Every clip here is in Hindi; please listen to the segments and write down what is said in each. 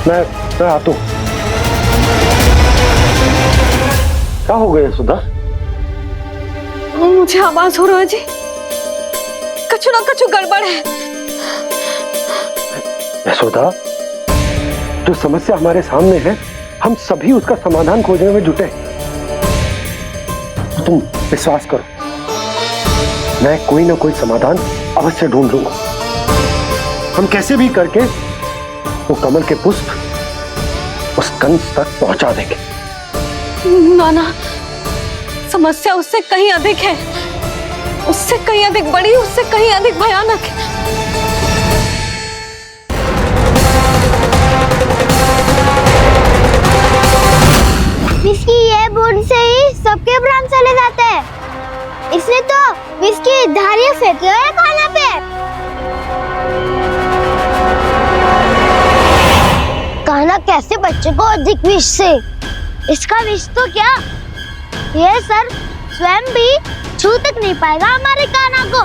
मैं आता हूं। क्या हो गया सुधा? मुझे आवाज हो रहा है जी, कछु ना कछु गड़बड़ है। यशोदा, जो समस्या हमारे सामने है, हम सभी उसका समाधान खोजने में जुटे। तो तुम विश्वास करो, मैं कोई ना कोई समाधान अवश्य ढूंढ लूंगा। हम कैसे भी करके वो कमल के पुष्प उस कंस तक पहुंचा देंगे। नाना, समस्या उससे कहीं अधिक है, उससे कहीं अधिक बड़ी, उससे कहीं अधिक भयानक है। विस्की ये बूंद से ही सबके प्राण चले जाते हैं। इसने तो विस्की धारियां फेंकी है खाना पे। कान्हा कैसे बच्चे को अधिक विष से? इसका विष तो क्या, ये सर स्वयं भी छू तक नहीं पाएगा हमारे कान्हा को।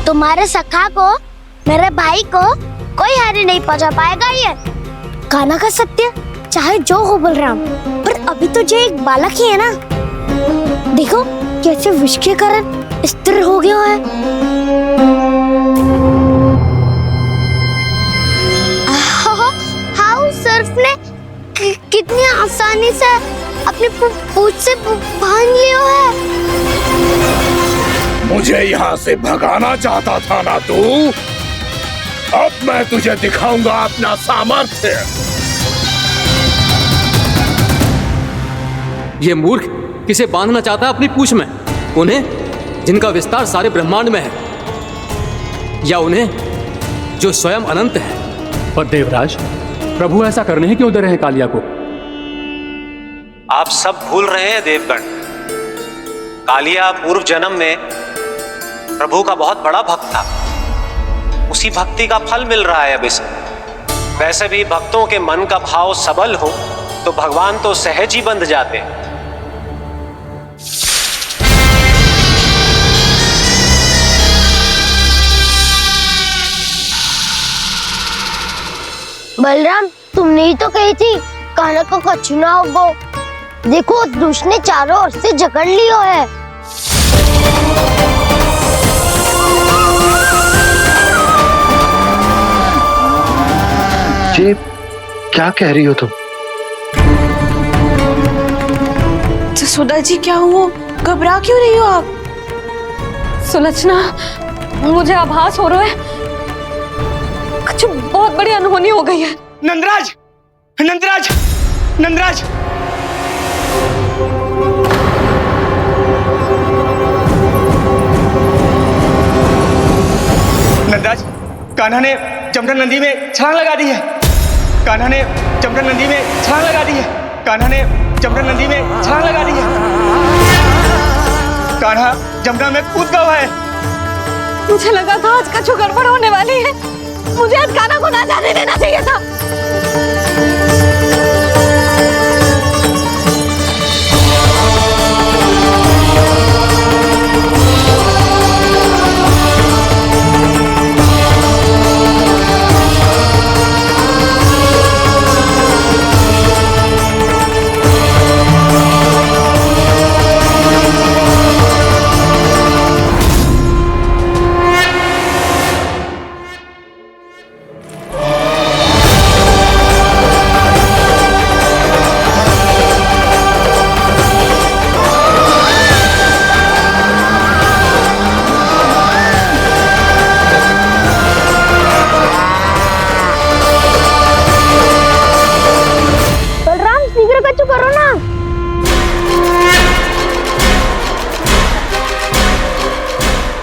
तुम्हारे सखा को, मेरे भाई को कोई हानि नहीं पहुंचा पाएगा। ये कान्हा का सत्य चाहे जो हो बलराम, पर अभी तो जो एक बालक ही है ना। देखो कैसे विष के कारण स्थिर हो गया है। हाउ सर्फ ने कितनी आसानी से अपनी पूंछ से बांध लिया है। मुझे यहाँ से भगाना चाहता था ना तू? अब मैं तुझे दिखाऊंगा अपना सामर्थ्य। ये मूर्ख किसे बांधना चाहता है अपनी पूंछ में? उन्हें जिनका विस्तार सारे ब्रह्मांड में है, या उन्हें जो स्वयं अनंत है? पर देवराज, प्रभु ऐसा करने ही क्यों दे रहे हैं कालिया को? आप सब भूल रहे हैं देवगण, कालिया पूर्व जन्म में प्रभु का बहुत बड़ा भक्त था। उसी भक्ति का फल मिल रहा है अब इसे। वैसे भी भक्तों के मन का भाव सबल हो तो भगवान तो सहज ही बंध जाते हैं। बलराम, तुमने ही तो कही थी कान्हा को कछु ना होगो। देखो उस दुष्ट ने चारों ओर से जकड़ लियो है। ये क्या कह रही हो तुम? सुधा जी, क्या हुआ? घबरा क्यों रही हो आप? सुलक्षणा, मुझे आभास हो रहा है कुछ बहुत बड़ी अनहोनी हो गई है। नंदराज, नंदराज, नंदराज! नंदराज, कान्हा ने जमदग्नि नदी में छलांग लगा दी है। कान्हा ने जमदग्नि नदी में छलांग लगा दी है। कान्हा ने जमदग्नि नदी में छलांग लगा दी है। कान्हा जमुना में कूद गया है। मुझे लगा था आज कछु गड़बड़ होने वाली है। मुझे आज कान्हा को ना जाने देना चाहिए था।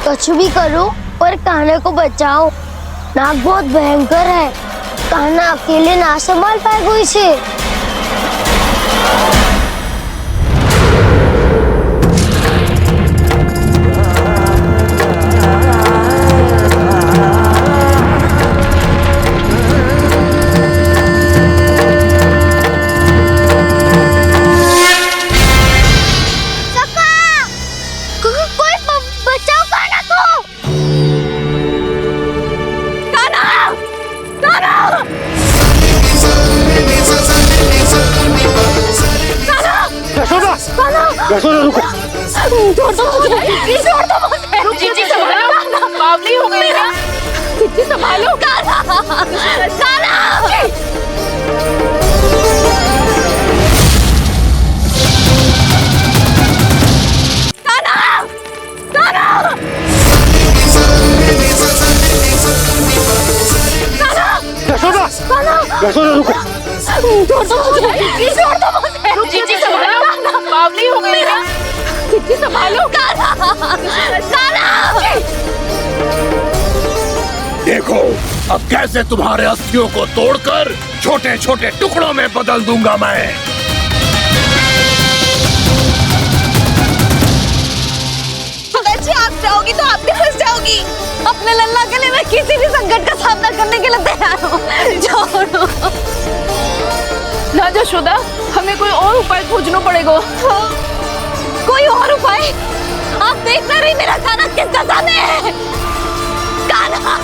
कुछ भी करो पर कान्हा को बचाओ। नाग बहुत भयंकर है, कान्हा अकेले ना संभाल पाएगा इसे। यशोदा रुको। छोड़ दो मुझे, प्लीज छोड़ दो मुझे। जीजी संभालो, बावली हो गई क्या? जीजी संभालो। कान्हा, कान्हा। यशोदा, यशोदा रुको। छोड़ दो मुझे, प्लीज छोड़ दो मुझे। जीजी संभालो, बावली हो गई क्या? जीजी संभालो। कान्हा, कान्हा। देखो अब कैसे तुम्हारे अस्थियों को तोड़कर छोटे छोटे टुकड़ों में बदल दूंगा मैं। जी आप जाओगी तो आप भी फंस जाओगी। अपने लल्ला के लिए मैं किसी भी संकट का सामना करने के लिए तैयार हूँ। छोड़ो ना यशोदा, हमें कोई और उपाय खोजना पड़ेगा। कोई और उपाय? आप देख ना रही मेरा कान्हा किस दशा में है। कान्हा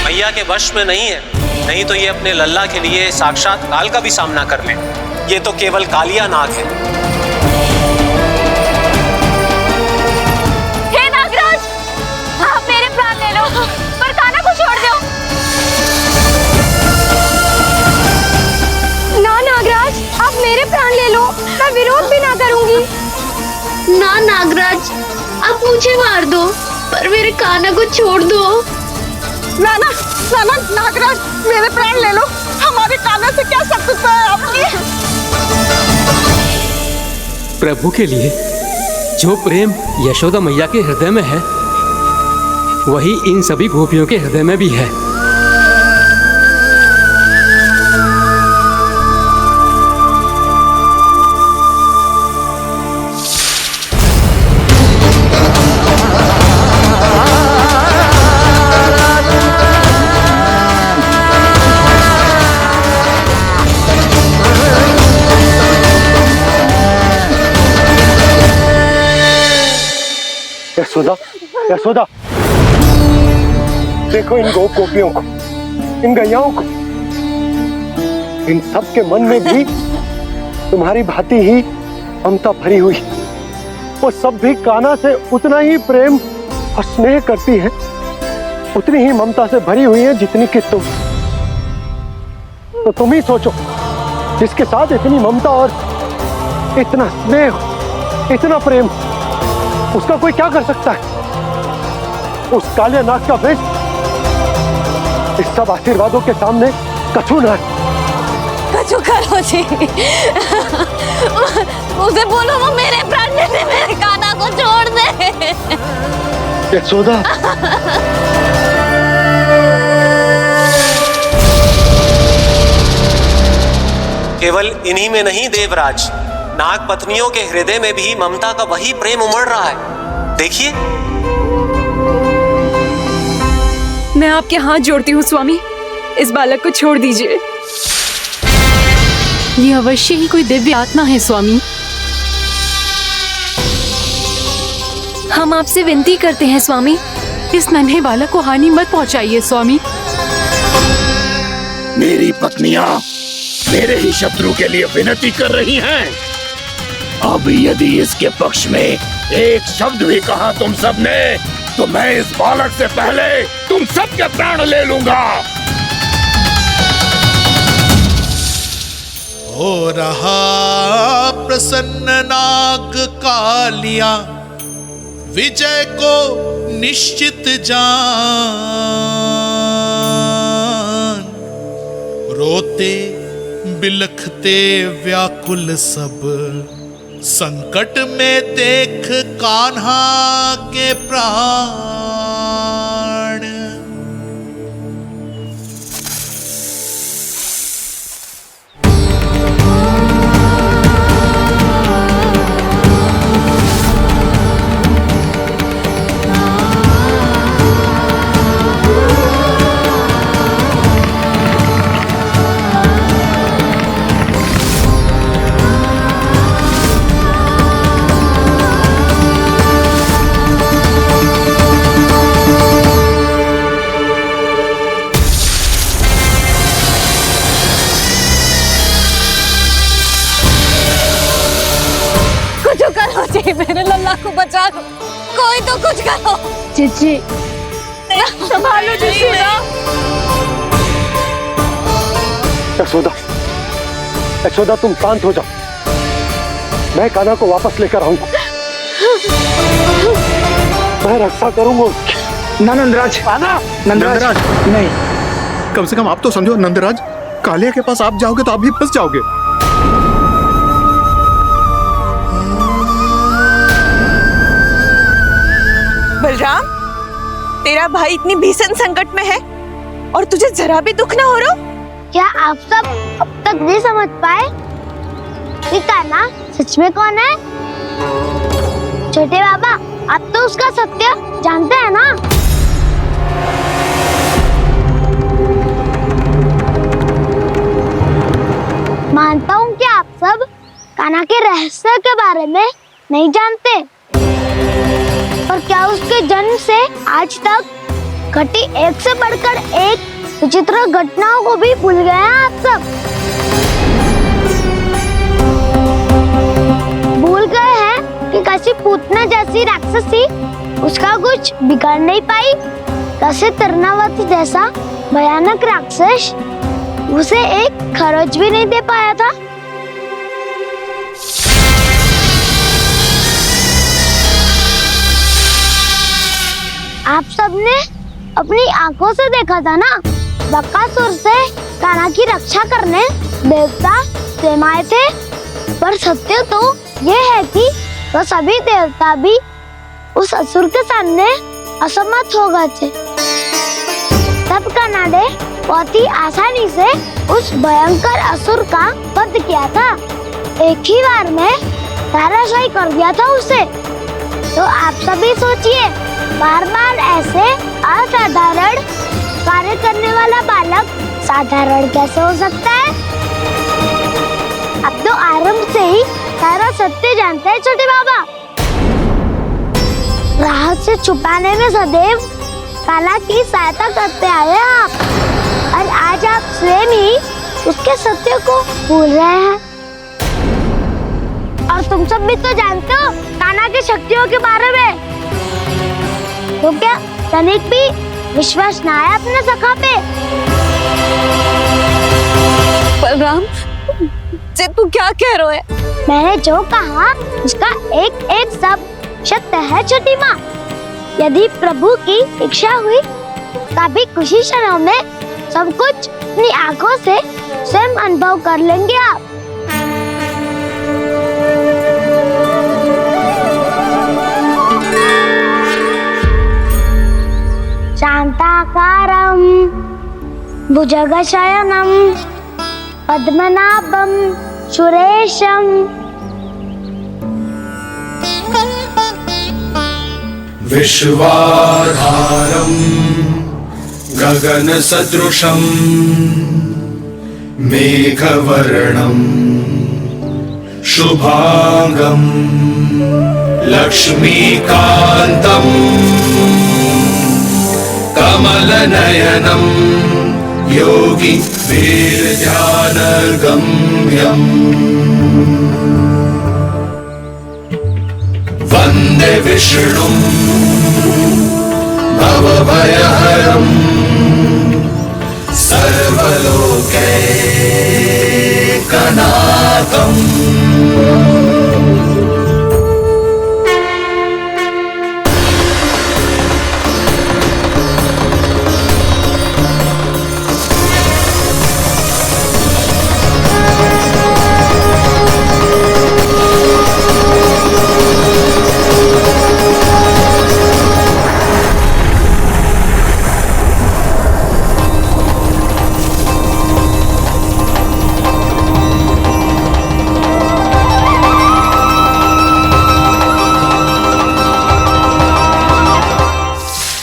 मैया के वश में नहीं है, नहीं तो ये अपने लल्ला के लिए साक्षात काल का भी सामना कर ले। ये तो केवल कालिया नाग है। पर कान्हा को छोड़ दो। ना नागराज, आप मेरे प्राण ले लो, मैं विरोध भी ना करूंगी। ना नागराज, आप मुझे मार दो, पर मेरे कान्हा को छोड़ दो। ना ना ना ना नागराज, मेरे प्राण ले लो। हमारे कान्हा से क्या शत्रुता है आपकी? प्रभु के लिए जो प्रेम यशोदा मैया के हृदय में है, वही इन सभी गोपियों के हृदय में भी है। यशोदा, यशोदा, देखो इन गोपियों को, इन गैयाओं को, इन सब के मन में भी तुम्हारी भांति ही ममता भरी हुई। वो सब भी कान्हा से उतना ही प्रेम और स्नेह करती है, उतनी ही ममता से भरी हुई है जितनी कि तुम। तो तुम ही सोचो, जिसके साथ इतनी ममता और इतना स्नेह, इतना प्रेम, उसका कोई क्या कर सकता है? उस काले नाग का वेश इस सब आशीर्वादों के सामने कछु न है। कछु करो जी। उसे बोलो वो मेरे प्राण ले ले, मेरे कान्हा को छोड़ दे। यशोदा, केवल इन्हीं में नहीं देवराज, नाग पत्नियों के हृदय में भी ममता का वही प्रेम उमड़ रहा है। देखिए। मैं आपके हाथ जोड़ती हूँ स्वामी, इस बालक को छोड़ दीजिए। ये अवश्य ही कोई दिव्य आत्मा है स्वामी। हम आपसे विनती करते हैं स्वामी, इस नन्हे बालक को हानि मत पहुंचाइए स्वामी। मेरी पत्नियां मेरे ही शत्रु के लिए विनती कर रही हैं। अब यदि इसके पक्ष में एक शब्द भी कहा तुम सबने, तो मैं इस बालक से पहले तुम सबके प्राण ले लूंगा। हो रहा प्रसन्न नाग कालिया, विजय को निश्चित जान। रोते बिलखते व्याकुल सब, संकट में देख कान्हा के प्राण। कोई तो कुछ करो। जीजी संभालो जीजी। यशोदा, यशोदा तुम शांत हो जाओ, मैं कान्हा को वापस लेकर आऊंगा, मैं रक्षा करूंगा उसकी। ना नंदराज, नंदराज नहीं। कम से कम आप तो समझो नंदराज, कालिया के पास आप जाओगे तो आप भी फंस जाओगे। बलराम, तेरा भाई इतनी भीषण संकट में है और तुझे जरा भी दुख ना हो रहा? क्या आप सब अब तक नहीं समझ पाए कि कान्हा सच में कौन है? छोटे बाबा, आप तो उसका सत्य जानते हैं ना? मानता हूँ कि आप सब कान्हा के रहस्य के बारे में नहीं जानते, पर क्या उसके जन्म से आज तक घटी एक से बढ़कर एक विचित्र घटनाओं को भी भूल गए हैं आप सब? भूल गए हैं कि कैसी पूतना जैसी राक्षसी उसका कुछ बिगाड़ नहीं पाई, कैसे तरनावती जैसा भयानक राक्षस उसे एक खरोच भी नहीं दे पाया था। आप सबने अपनी आंखों से देखा था ना, बकासुर से कान्हा की रक्षा करने देवता स्वयं आए थे, पर सत्य तो ये है कि वह सभी देवता भी उस असुर के सामने असमर्थ हो गए थे। तब कान्हा ने बहुत ही आसानी से उस भयंकर असुर का वध किया था, एक ही बार में धराशायी कर दिया था उसे। तो आप सभी सोचिए, बार बार ऐसे असाधारण कार्य करने वाला बालक साधारण कैसे हो सकता है? अब तो आरंभ से ही सारा सत्य जानते हैं छोटे बाबा। रहस्य छुपाने में सदैव कान्हा की सहायता करते आए आप, और आज आप स्वयं ही उसके सत्य को भूल रहे हैं। और तुम सब भी तो जानते हो कान्हा की शक्तियों के बारे में, तो क्या तनिक भी विश्वास ना है अपने सखा पे? बलराम, जे तू क्या कह रहे है? मैंने जो कहा उसका एक एक शब्द सत्य है छोटी माँ। यदि प्रभु की इच्छा हुई तभी कुछ ही क्षणों में सब कुछ अपनी आंखों से स्वयं अनुभव कर लेंगे आप। शांताकारं भुजगशयनं पद्मनाभं सुरेशं विश्वाधारं गगनसदृशं मेघवर्णं शुभांगं लक्ष्मीकान्तं कमलनयनं योगी वीरध्यानगम्यम् वन्दे विष्णुं भवभयहरं सर्वलोकैकनाथम्।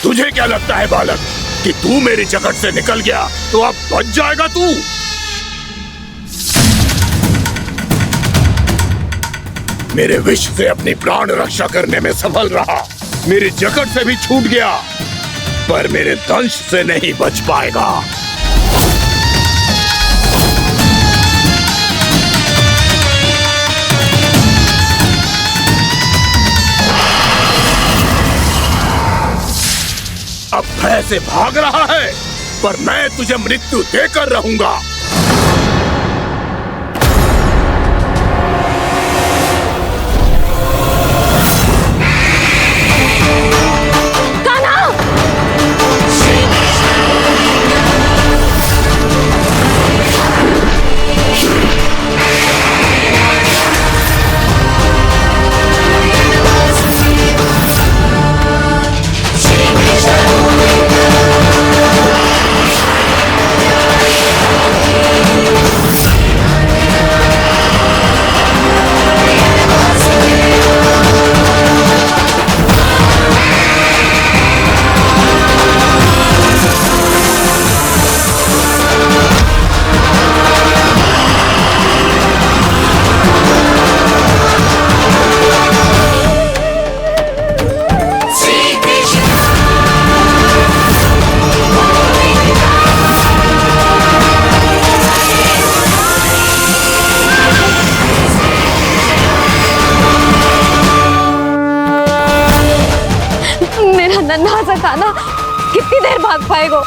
तुझे क्या लगता है बालक कि तू मेरी जकड़ से निकल गया तो अब बच जाएगा तू? मेरे विष से अपनी प्राण रक्षा करने में सफल रहा, मेरी जकड़ से भी छूट गया, पर मेरे दंश से नहीं बच पाएगा। ऐसे भाग रहा है, पर मैं तुझे मृत्यु देकर रहूंगा। नन्हा सा कान्हा कितनी देर भाग पाएगा?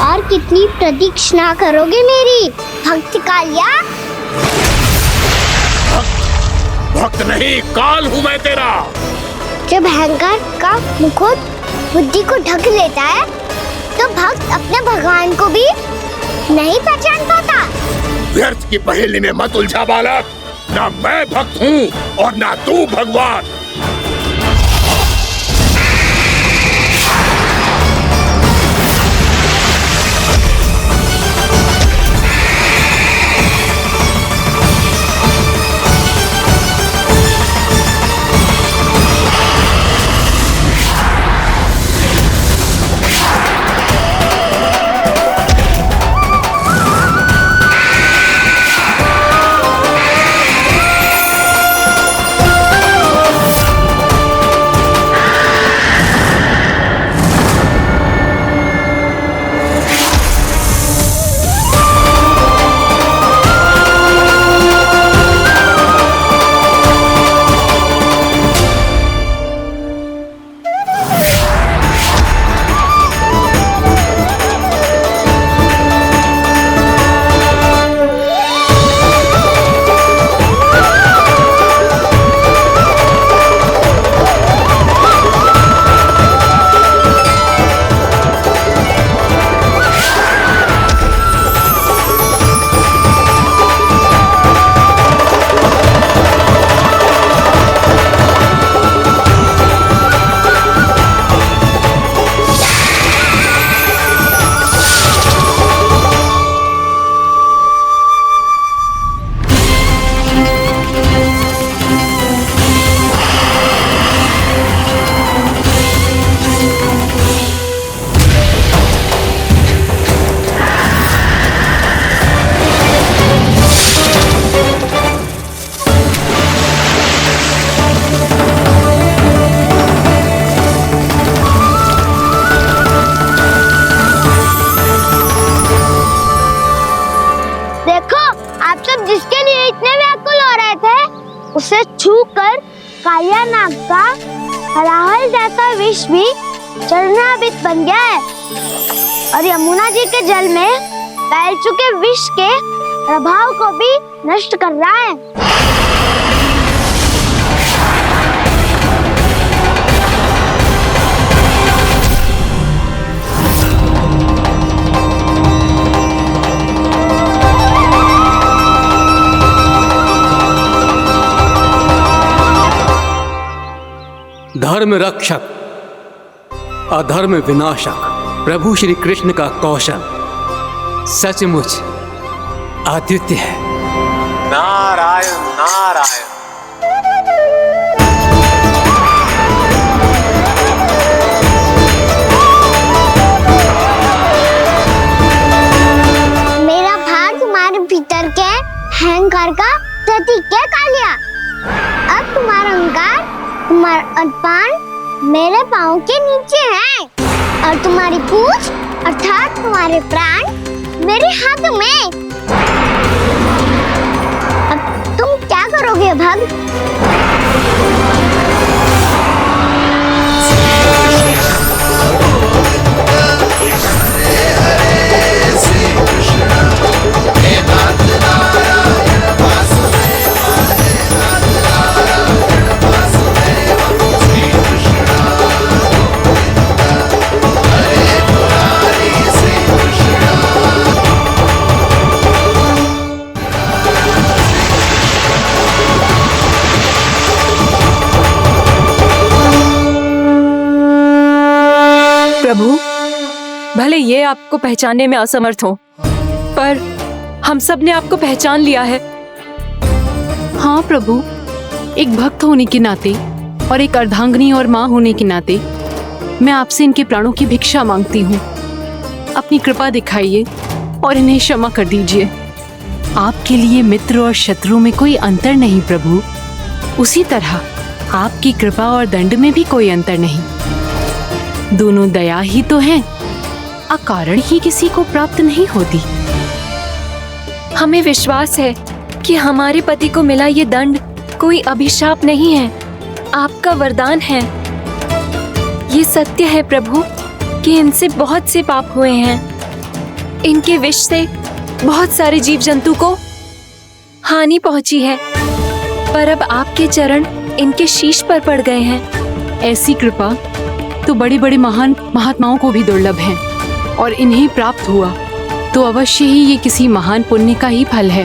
और कितनी प्रतीक्षा करोगे मेरी भक्त कालिया? भक्त नहीं, काल हूँ मैं तेरा। जब अहंकार का मुकुट बुद्धि को ढक लेता है तो भक्त अपने भगवान को भी नहीं पहचान पाता। व्यर्थ की पहेली में मत उलझा बालक। ना मैं भक्त हूँ और ना तू भगवान। उसे छूकर कालिया नाग का हलाहल जैसा विष भी चरणामृत बन गया है और यमुना जी के जल में फैल चुके विष के प्रभाव को भी नष्ट कर रहा है। धर्म रक्षक, अधर्म विनाशक प्रभु श्री कृष्ण का कौशल सचमुच अद्वितीय है। नारायण नारायण। मेरा भाग तुम्हारे भीतर के अहंकार का प्रतीक है कालिया। अब तुम्हारा अहंकार, तुम्हारा अनपान मेरे पाँव के नीचे है और तुम्हारी पूंछ अर्थात तुम्हारे प्राण मेरे हाथ में। सत्य भक्त। प्रभु, भले ये आपको पहचानने में असमर्थ हो, पर हम सब ने आपको पहचान लिया है। हाँ प्रभु, एक भक्त होने के नाते और एक अर्धांगिनी और माँ होने के नाते मैं आपसे इनके प्राणों की भिक्षा मांगती हूँ। अपनी कृपा दिखाइए और इन्हें क्षमा कर दीजिए। आपके लिए मित्र और शत्रु में कोई अंतर नहीं प्रभु, उसी तरह आपकी कृपा और दंड में भी कोई अंतर नहीं। दोनों दया ही तो हैं, अकारण ही किसी को प्राप्त नहीं होती। हमें विश्वास है कि हमारे पति को मिला ये दंड कोई अभिशाप नहीं है, आपका वरदान है। ये सत्य है प्रभु कि इनसे बहुत से पाप हुए हैं। इनके विष से बहुत सारे जीव जंतु को हानि पहुंची है, पर अब आपके चरण इनके शीश पर पड़ गए हैं। ऐसी कृपा तो बड़े बड़े महान महात्माओं को भी दुर्लभ है, और इन्हें प्राप्त हुआ तो अवश्य ही ये किसी महान पुण्य का ही फल है।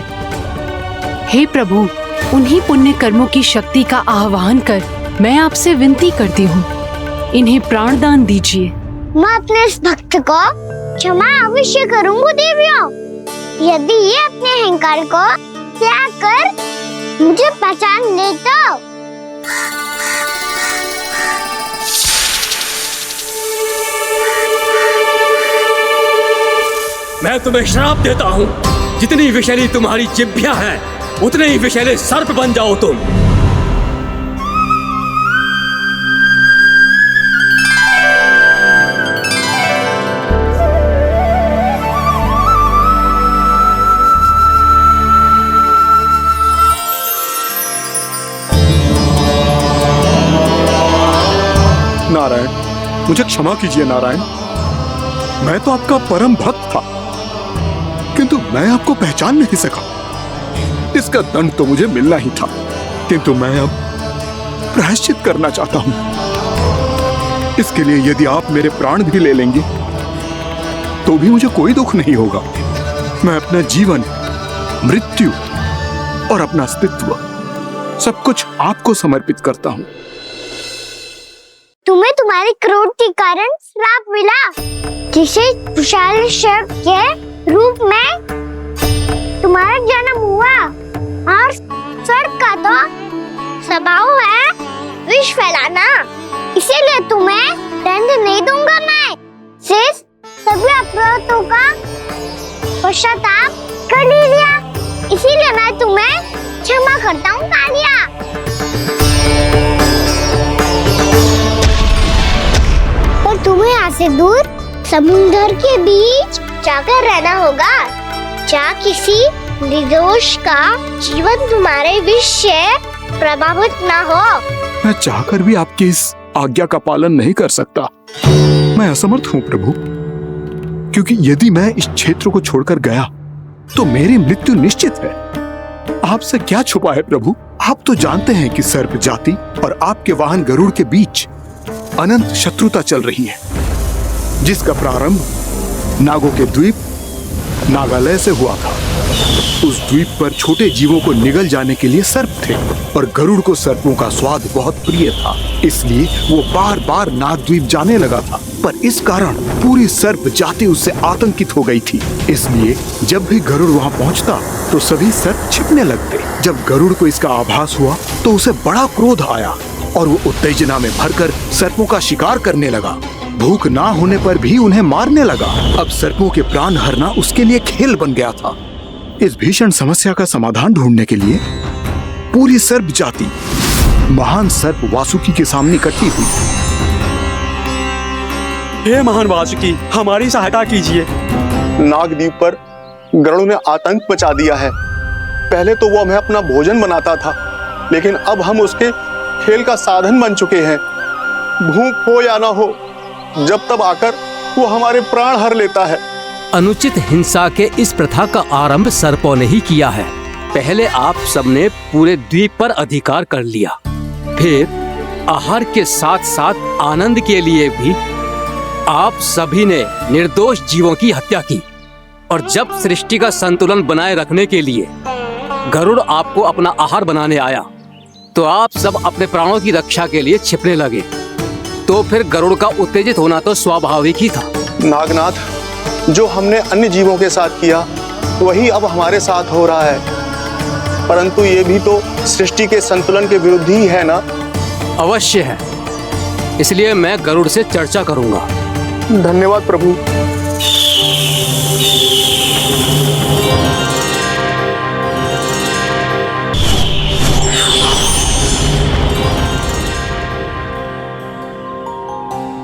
हे प्रभु, उन्हीं पुण्य कर्मों की शक्ति का आह्वान कर मैं आपसे विनती करती हूँ, इन्हें प्राण दान दीजिए। मैं अपने इस भक्त को क्षमा अवश्य करूंगा देवियों, यदि ये अपने अहंकार को त्याग कर मुझे पहचान ले तो। मैं तुम्हें श्राप देता हूँ, जितनी विषैली तुम्हारी जिह्वा है उतने ही विषैले सर्प बन जाओ तुम। नारायण, मुझे क्षमा कीजिए नारायण। मैं तो आपका परम भक्त था, किंतु मैं आपको पहचान नहीं सका। इसका दंड तो मुझे मिलना ही था, किंतु मैं अब प्रायश्चित करना चाहता हूं। इसके लिए यदि आप मेरे प्राण भी ले लेंगे तो भी मुझे कोई दुख नहीं होगा। मैं अपना जीवन, मृत्यु और अपना अस्तित्व सब कुछ आपको समर्पित करता हूं। तुम्हें तुम्हारी क्रोध के कारण श्राप मिला, जिसे विशाल सर्प के रूप में तुम्हारा जन्म हुआ, और सर्प का तो स्वभाव है विष फैलाना। इसीलिए तुम्हें दंड नहीं दूंगा मैं, सिर्फ सभी अपराधों का पश्चाताप कर लिया। इसीलिए मैं तुम्हें क्षमा करता हूँ कालिया। पर तुम्हें यहाँ से दूर समुद्र के बीच जाकर रहना होगा, जहाँ किसी निर्दोष का जीवन तुम्हारे विष से प्रभावित ना हो। मैं चाहकर भी आपकी इस आज्ञा का पालन नहीं कर सकता। मैं असमर्थ हूँ प्रभु, क्योंकि यदि मैं इस क्षेत्र को छोड़कर गया तो मेरी मृत्यु निश्चित है। आपसे क्या छुपा है प्रभु, आप तो जानते हैं कि सर्प जाति और आपके वाहन गरुड़ के बीच अनंत शत्रुता चल रही है, जिसका प्रारंभ नागों के द्वीप नागालय से हुआ था। उस द्वीप पर छोटे जीवों को निगल जाने के लिए सर्प थे, और गरुड़ को सर्पों का स्वाद बहुत प्रिय था, इसलिए वो बार बार नागद्वीप जाने लगा था। पर इस कारण पूरी सर्प जाति उससे आतंकित हो गई थी। इसलिए जब भी गरुड़ वहाँ पहुँचता तो सभी सर्प छिपने लगते। जब गरुड़ को इसका आभास हुआ तो उसे बड़ा क्रोध आया, और वो उत्तेजना में भरकर सर्पों का शिकार करने लगा। भूख ना होने पर भी उन्हें मारने लगा। अब सर्पों के प्राण हरना उसके लिए खेल बन गया था। इस भीषण समस्या का समाधान ढूंढने के लिए पूरी सर्प जाति महान सर्प वासुकी के सामने इकट्ठी हुई। हे महान वासुकी, हमारी सहायता कीजिए। नागद्वीप पर गरुड़ ने आतंक मचा दिया है। पहले तो वो हमें अपना भोजन बनाता था, लेकिन अब हम उसके खेल का साधन बन चुके हैं। भूख हो या ना हो, जब तब आकर वो हमारे प्राण हर लेता है। अनुचित हिंसा के इस प्रथा का आरंभ सर्पों ने ही किया है। पहले आप सबने पूरे द्वीप पर अधिकार कर लिया, फिर आहार के साथ साथ आनंद के लिए भी आप सभी ने निर्दोष जीवों की हत्या की। और जब सृष्टि का संतुलन बनाए रखने के लिए गरुड़ आपको अपना आहार बनाने आया, तो आप सब अपने प्राणों की रक्षा के लिए छिपने लगे। तो फिर गरुड़ का उत्तेजित होना तो स्वाभाविक ही था। नागनाथ, जो हमने अन्य जीवों के साथ किया वही अब हमारे साथ हो रहा है, परंतु ये भी तो सृष्टि के संतुलन के विरुद्ध ही है ना? अवश्य है, इसलिए मैं गरुड़ से चर्चा करूंगा। धन्यवाद प्रभु।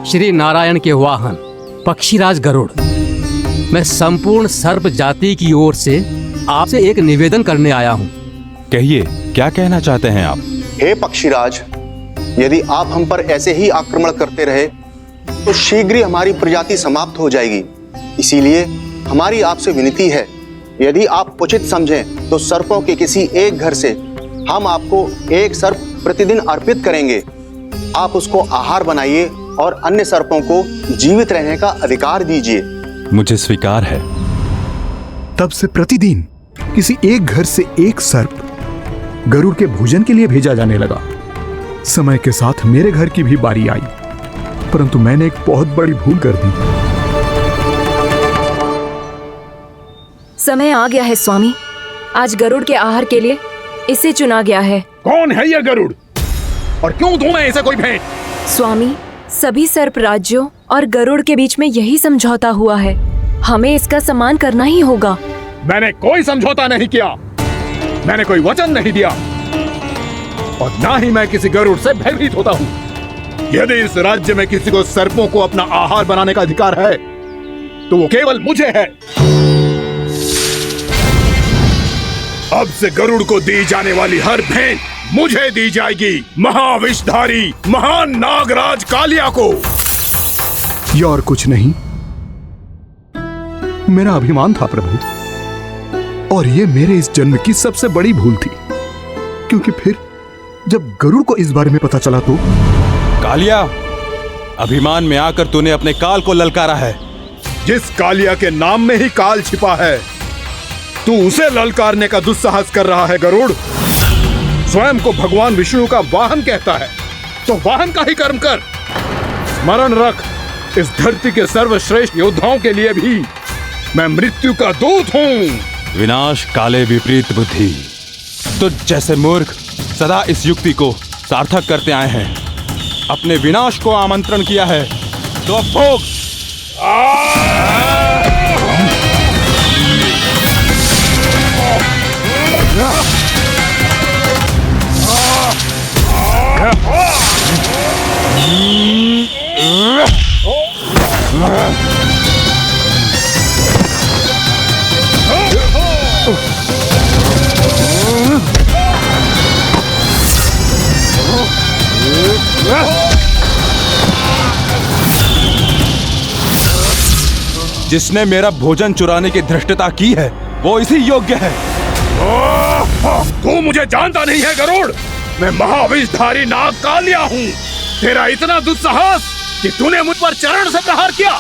श्री नारायण के वाहन पक्षीराज गरुड़, मैं संपूर्ण सर्प जाति की ओर से आपसे एक निवेदन करने आया हूँ। कहिए, क्या कहना चाहते हैं आप? हे पक्षीराज, यदि आप हम पर ऐसे ही आक्रमण करते रहे तो शीघ्र ही हमारी प्रजाति समाप्त हो जाएगी। इसीलिए हमारी आपसे विनती है, यदि आप उचित समझें तो सर्पों के किसी एक घर से हम आपको एक सर्प प्रतिदिन अर्पित करेंगे। आप उसको आहार बनाइए और अन्य सर्पों को जीवित रहने का अधिकार दीजिए। मुझे स्वीकार है। तब से प्रतिदिन किसी एक घर से एक सर्प गरुड़ के भोजन के लिए भेजा जाने लगा। समय के साथ मेरे घर की भी बारी आई, परंतु मैंने एक बहुत बड़ी भूल कर दी। समय आ गया है स्वामी, आज गरुड़ के आहार के लिए इसे चुना गया है। कौन है यह गरुड़ और क्यों दूं मैं इसे कोई भेंट? स्वामी, सभी सर्प राज्यों और गरुड़ के बीच में यही समझौता हुआ है, हमें इसका सम्मान करना ही होगा। मैंने कोई समझौता नहीं किया, मैंने कोई वचन नहीं दिया और ना ही मैं किसी गरुड़ से भयभीत होता हूँ। यदि इस राज्य में किसी को सर्पों को अपना आहार बनाने का अधिकार है तो वो केवल मुझे है। अब से गरुड़ को दी जाने वाली हर भेंट मुझे दी जाएगी, महाविषधारी महान नागराज कालिया को। यह और कुछ नहीं, मेरा अभिमान था प्रभु, और यह मेरे इस जन्म की सबसे बड़ी भूल थी, क्योंकि फिर जब गरुड़ को इस बारे में पता चला तो। कालिया, अभिमान में आकर तूने अपने काल को ललकारा है। जिस कालिया के नाम में ही काल छिपा है, तू उसे ललकारने का दुस्साहस कर रहा है गरुड़। स्वयं को भगवान विष्णु का वाहन कहता है तो वाहन का ही कर्म कर। स्मरण रख, इस धरती के सर्वश्रेष्ठ योद्धाओं के लिए भी मैं मृत्यु का दूत हूँ। विनाश काले विपरीत बुद्धि, तुझ जैसे मूर्ख सदा इस युक्ति को सार्थक करते आए हैं। अपने विनाश को आमंत्रण किया है तो अब भोग। जिसने मेरा भोजन चुराने की धृष्टता की है वो इसी योग्य है। तू मुझे जानता नहीं है गरुड़, मैं महाविषधारी नाग कालिया हूँ। तेरा इतना दुस्साहस कि तूने मुझ पर चरण से प्रहार किया।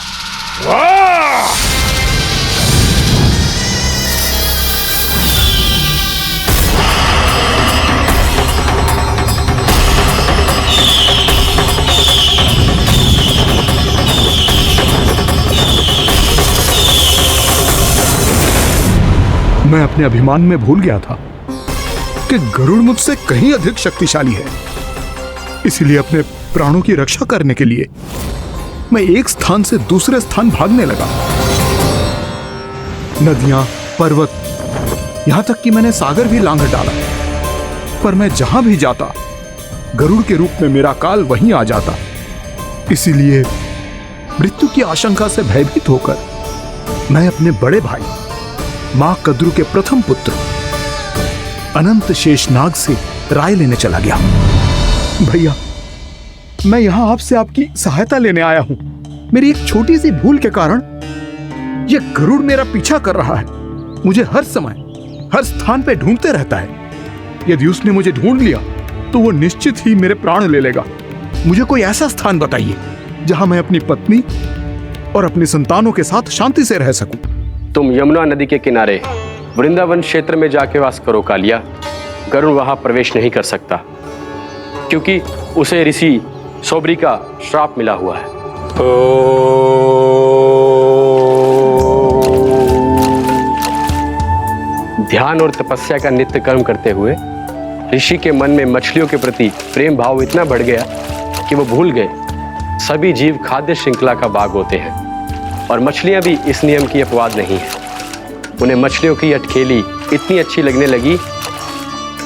मैं अपने अभिमान में भूल गया था कि गरुड़ मुझसे कहीं अधिक शक्तिशाली है। इसलिए अपने प्राणों की रक्षा करने के लिए मैं एक स्थान से दूसरे स्थान भागने लगा। नदियां, पर्वत, यहां तक कि मैंने सागर भी लांघ डाला, पर मैं जहां भी जाता गरुड़ के रूप में मेरा काल वहीं आ जाता। इसीलिए मृत्यु की आशंका से भयभीत होकर मैं अपने बड़े भाई मां कद्रु के प्रथम पुत्र अनंत शेषनाग से राय लेने चला गया। भैया, मैं यहाँ आपसे आपकी सहायता लेने आया हूँ। मेरी एक छोटी सी भूल के कारण यह गरुड़ मेरा पीछा कर रहा है। मुझे हर समय हर स्थान पे ढूंढते रहता है। यदि उसने मुझे ढूंढ लिया तो वो निश्चित ही मेरे प्राण ले लेगा। मुझे कोई ऐसा स्थान बताइए जहां मैं अपनी पत्नी और अपनी संतानों के साथ शांति से रह सकूं। तुम यमुना नदी के किनारे वृंदावन क्षेत्र में जाके वास करो कालिया। गरुड़ वहां प्रवेश नहीं कर सकता क्योंकि उसे ऋषि सोबरी का श्राप मिला हुआ है। ध्यान और तपस्या का नित्य कर्म करते हुए ऋषि के मन में मछलियों के प्रति प्रेम भाव इतना बढ़ गया कि वो भूल गए सभी जीव खाद्य श्रृंखला का भाग होते हैं और मछलियां भी इस नियम की अपवाद नहीं है। उन्हें मछलियों की अटखेली इतनी अच्छी लगने लगी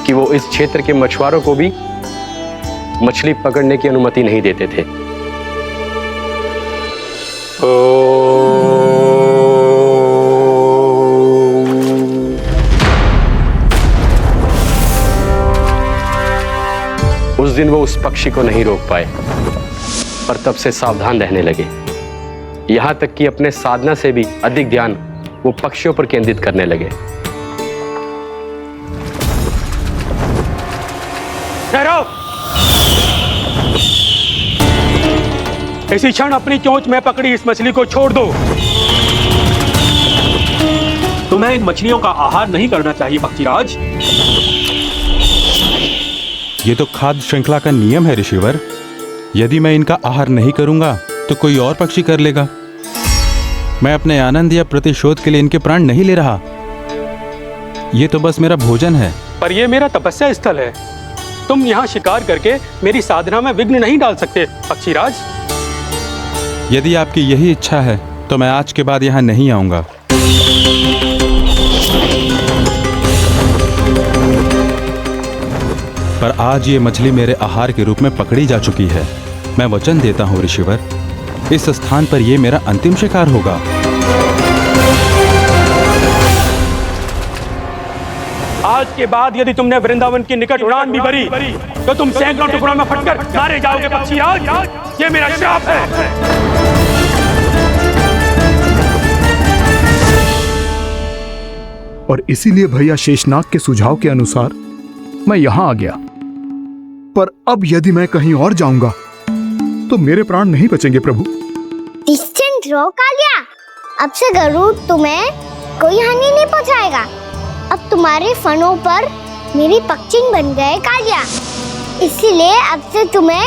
कि वो इस क्षेत्र के मछुआरों को भी मछली पकड़ने की अनुमति नहीं देते थे। उस दिन वो उस पक्षी को नहीं रोक पाए पर तब से सावधान रहने लगे। यहां तक कि अपने साधना से भी अधिक ध्यान वो पक्षियों पर केंद्रित करने लगे। ठहरो! इसी क्षण अपनी चोंच में पकड़ी इस मछली को छोड़ दो। तुम्हें इन मछलियों का आहार नहीं करना चाहिए पक्षीराज। ये तो खाद्य श्रृंखला का नियम है ऋषिवर। यदि मैं इनका आहार नहीं करूंगा तो कोई और पक्षी कर लेगा। मैं अपने आनंद या प्रतिशोध के लिए इनके प्राण नहीं ले रहा। ये तो बस मेरा भोजन है। पर यह मेरा तपस्या स्थल है। तुम यहाँ शिकार करके मेरी साधना में विघ्न नहीं डाल सकते पक्षीराज। यदि आपकी यही इच्छा है तो मैं आज के बाद यहाँ नहीं आऊंगा। पर आज ये मछली मेरे आहार के रूप में पकड़ी जा चुकी है। मैं वचन देता हूँ ऋषिवर, इस स्थान पर ये मेरा अंतिम शिकार होगा। आज के बाद यदि तुमने वृंदावन की निकट उड़ान भी भरी तो तुम सैकड़ों टुकड़ों में फटकर मारे जाओगे पक्षीराज। ये मेरा श्राप है। और इसीलिए भैया शेषनाग के सुझाव के अनुसार मैं यहां आ गया। पर अब यदि मैं कहीं और जाऊंगा तो मेरे प्राण नहीं बचेंगे प्रभु। डिस्टेंट रहो कालिया। अब से गरुड़ तुम्हें कोई हानि नहीं पहुंचाएगा। अब तुम्हारे फनों पर मेरी पक्षिंग बन गए कालिया। इसीलिए अब से तुम्हें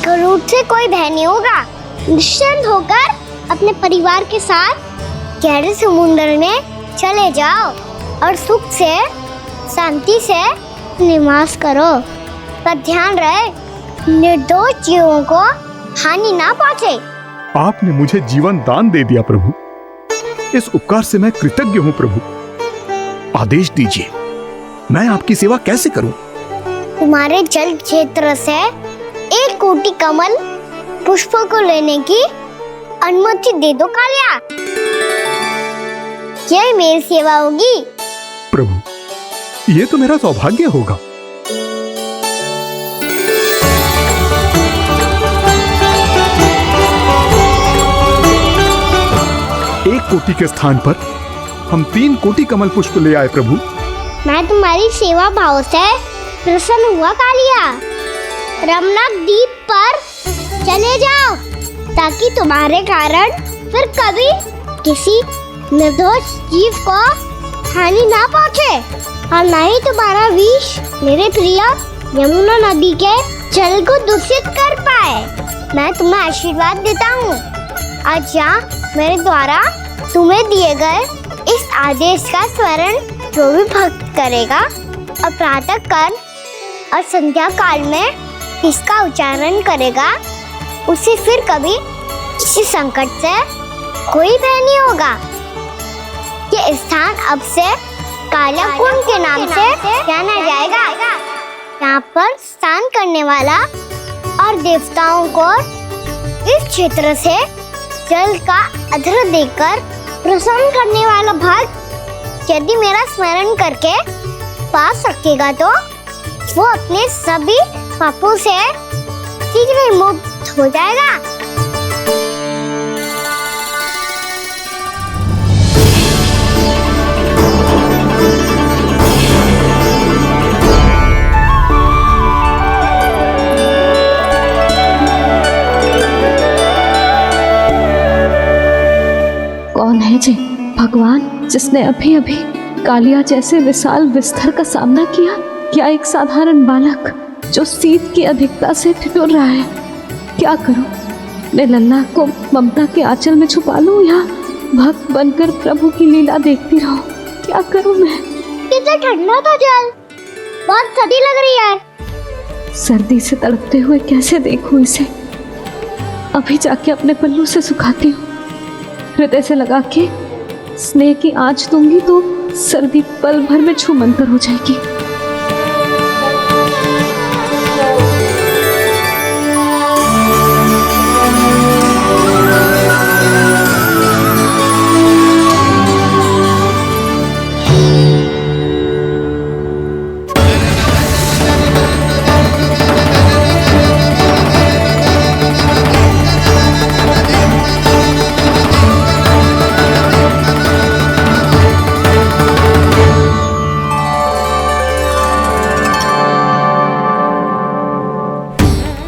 गरुड़ से कोई भय नहीं होगा। निश्चिंत होकर अपने परिवार के साथ गहरे समुद्र में चले जाओ और सुख से शांति से निवास करो। पर ध्यान रहे निर्दोष जीवों को हानि ना पहुंचे। आपने मुझे जीवन दान दे दिया प्रभु। इस उपकार से मैं कृतज्ञ हूँ प्रभु। आदेश दीजिए, मैं आपकी सेवा कैसे करूं? तुम्हारे जल क्षेत्र से 1 कोटि कमल पुष्पों को लेने की अनुमति दे दो कालिया। यह मेरी सेवा होगी। प्रभु, ये तो मेरा सौभाग्य होगा। एक कोटि के स्थान पर हम 3 कोटि कमल पुष्प ले आए प्रभु। मैं तुम्हारी सेवा भाव से प्रसन्न हुआ कालिया। रमनाक द्वीप पर चले जाओ ताकि तुम्हारे कारण फिर कभी किसी निर्दोष जीव को हानि ना पहुंचे और न ही तुम्हारा विष मेरे प्रिय यमुना नदी के जल को दूषित कर पाए। मैं तुम्हें आशीर्वाद देता हूँ। आज यहाँ मेरे द्वारा तुम्हें दिए गए इस आदेश का स्मरण जो भी भक्त करेगा और प्रातः काल और संध्या काल में इसका उच्चारण करेगा उसे फिर कभी किसी संकट से कोई भय नहीं होगा। ये स्थान अब से कालिया कुंड के नाम से जाना जाएगा। यहाँ पर स्नान करने वाला और देवताओं को इस क्षेत्र से जल का अर्घ्य देकर प्रसन्न करने वाला भक्त यदि मेरा स्मरण करके पा सकेगा तो वो अपने सभी पापों से शीघ्र ही मुक्त हो जाएगा। कौन है जी भगवान जिसने अभी अभी कालिया जैसे विशाल विस्तर का सामना किया, या एक साधारण बालक जो शीत की अधिकता से ठिठुर रहा है? क्या करूं? मैं लल्ला को ममता के आंचल में छुपा लूं या भक्त बनकर प्रभु की लीला देखती रहूं? क्या करूं मैं? कितना ठंडा था जल, बहुत सर्दी लग रही है। सर्दी से तड़पते हुए कैसे देखूं इसे? अभी जाके अपने पल्लू से सुखाती हूँ, हृदय से लगा के स्नेह की आंच दूंगी तो सर्दी पल भर में छूमंतर हो जाएगी।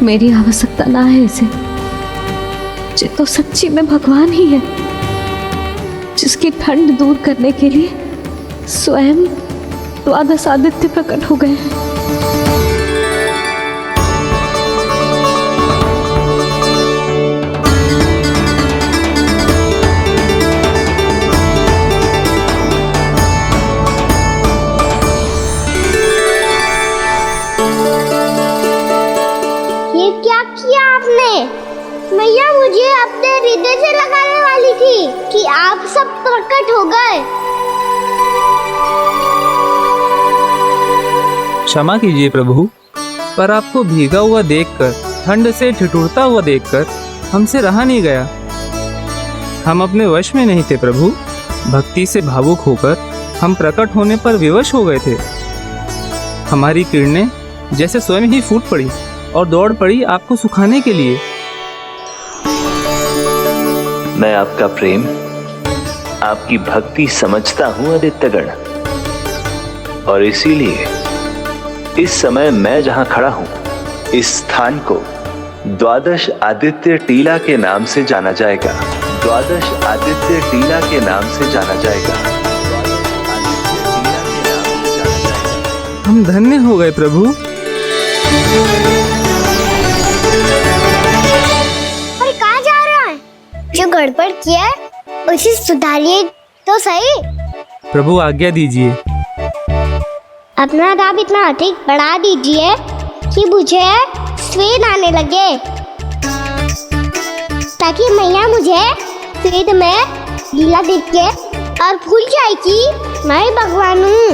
मेरी आवश्यकता ना है इसे, ये तो सच्ची में भगवान ही है, जिसकी ठंड दूर करने के लिए स्वयं द्वादश आदित्य प्रकट हो गए हैं। मैया मुझे अपने हृदय से लगाने वाली थी कि आप सब प्रकट हो गए। क्षमा कीजिए प्रभु, पर आपको भीगा हुआ देखकर, ठंड से ठिठुरता हुआ देखकर हमसे रहा नहीं गया। हम अपने वश में नहीं थे प्रभु। भक्ति से भावुक होकर हम प्रकट होने पर विवश हो गए थे। हमारी किरणें जैसे स्वयं ही फूट पड़ी और दौड़ पड़ी आपको सुखाने के लिए। मैं आपका प्रेम, आपकी भक्ति समझता हूं आदित्यगण, और इसीलिए इस समय मैं जहां खड़ा हूं, इस स्थान को द्वादश आदित्य टीला के नाम से जाना जाएगा। द्वादश आदित्य टीला के नाम से जाना जाएगा। हम धन्य हो गए प्रभु। और कहाँ जा रहा है? जो गड़बड़ किया उसे सुधारिए तो सही। प्रभु आज्ञा दीजिए। अपना दाब इतना अधिक बढ़ा दीजिए कि मुझे स्वेद आने लगे, ताकि मैया मुझे स्वेद में लीला देख के और भूल जाए कि मैं भगवान हूँ,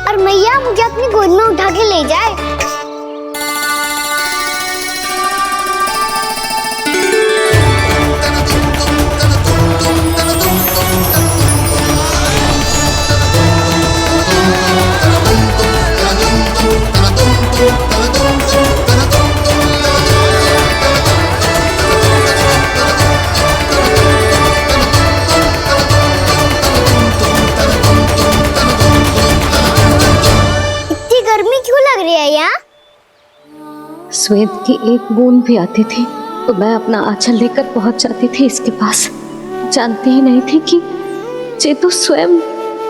और मैया मुझे अपनी गोद में उठा के ले जाए। स्वेद की एक बूंद भी आती थी तो मैं अपना आंचल लेकर पहुंच जाती थी इसके पास। जानती ही नहीं थी कि ये तो स्वयं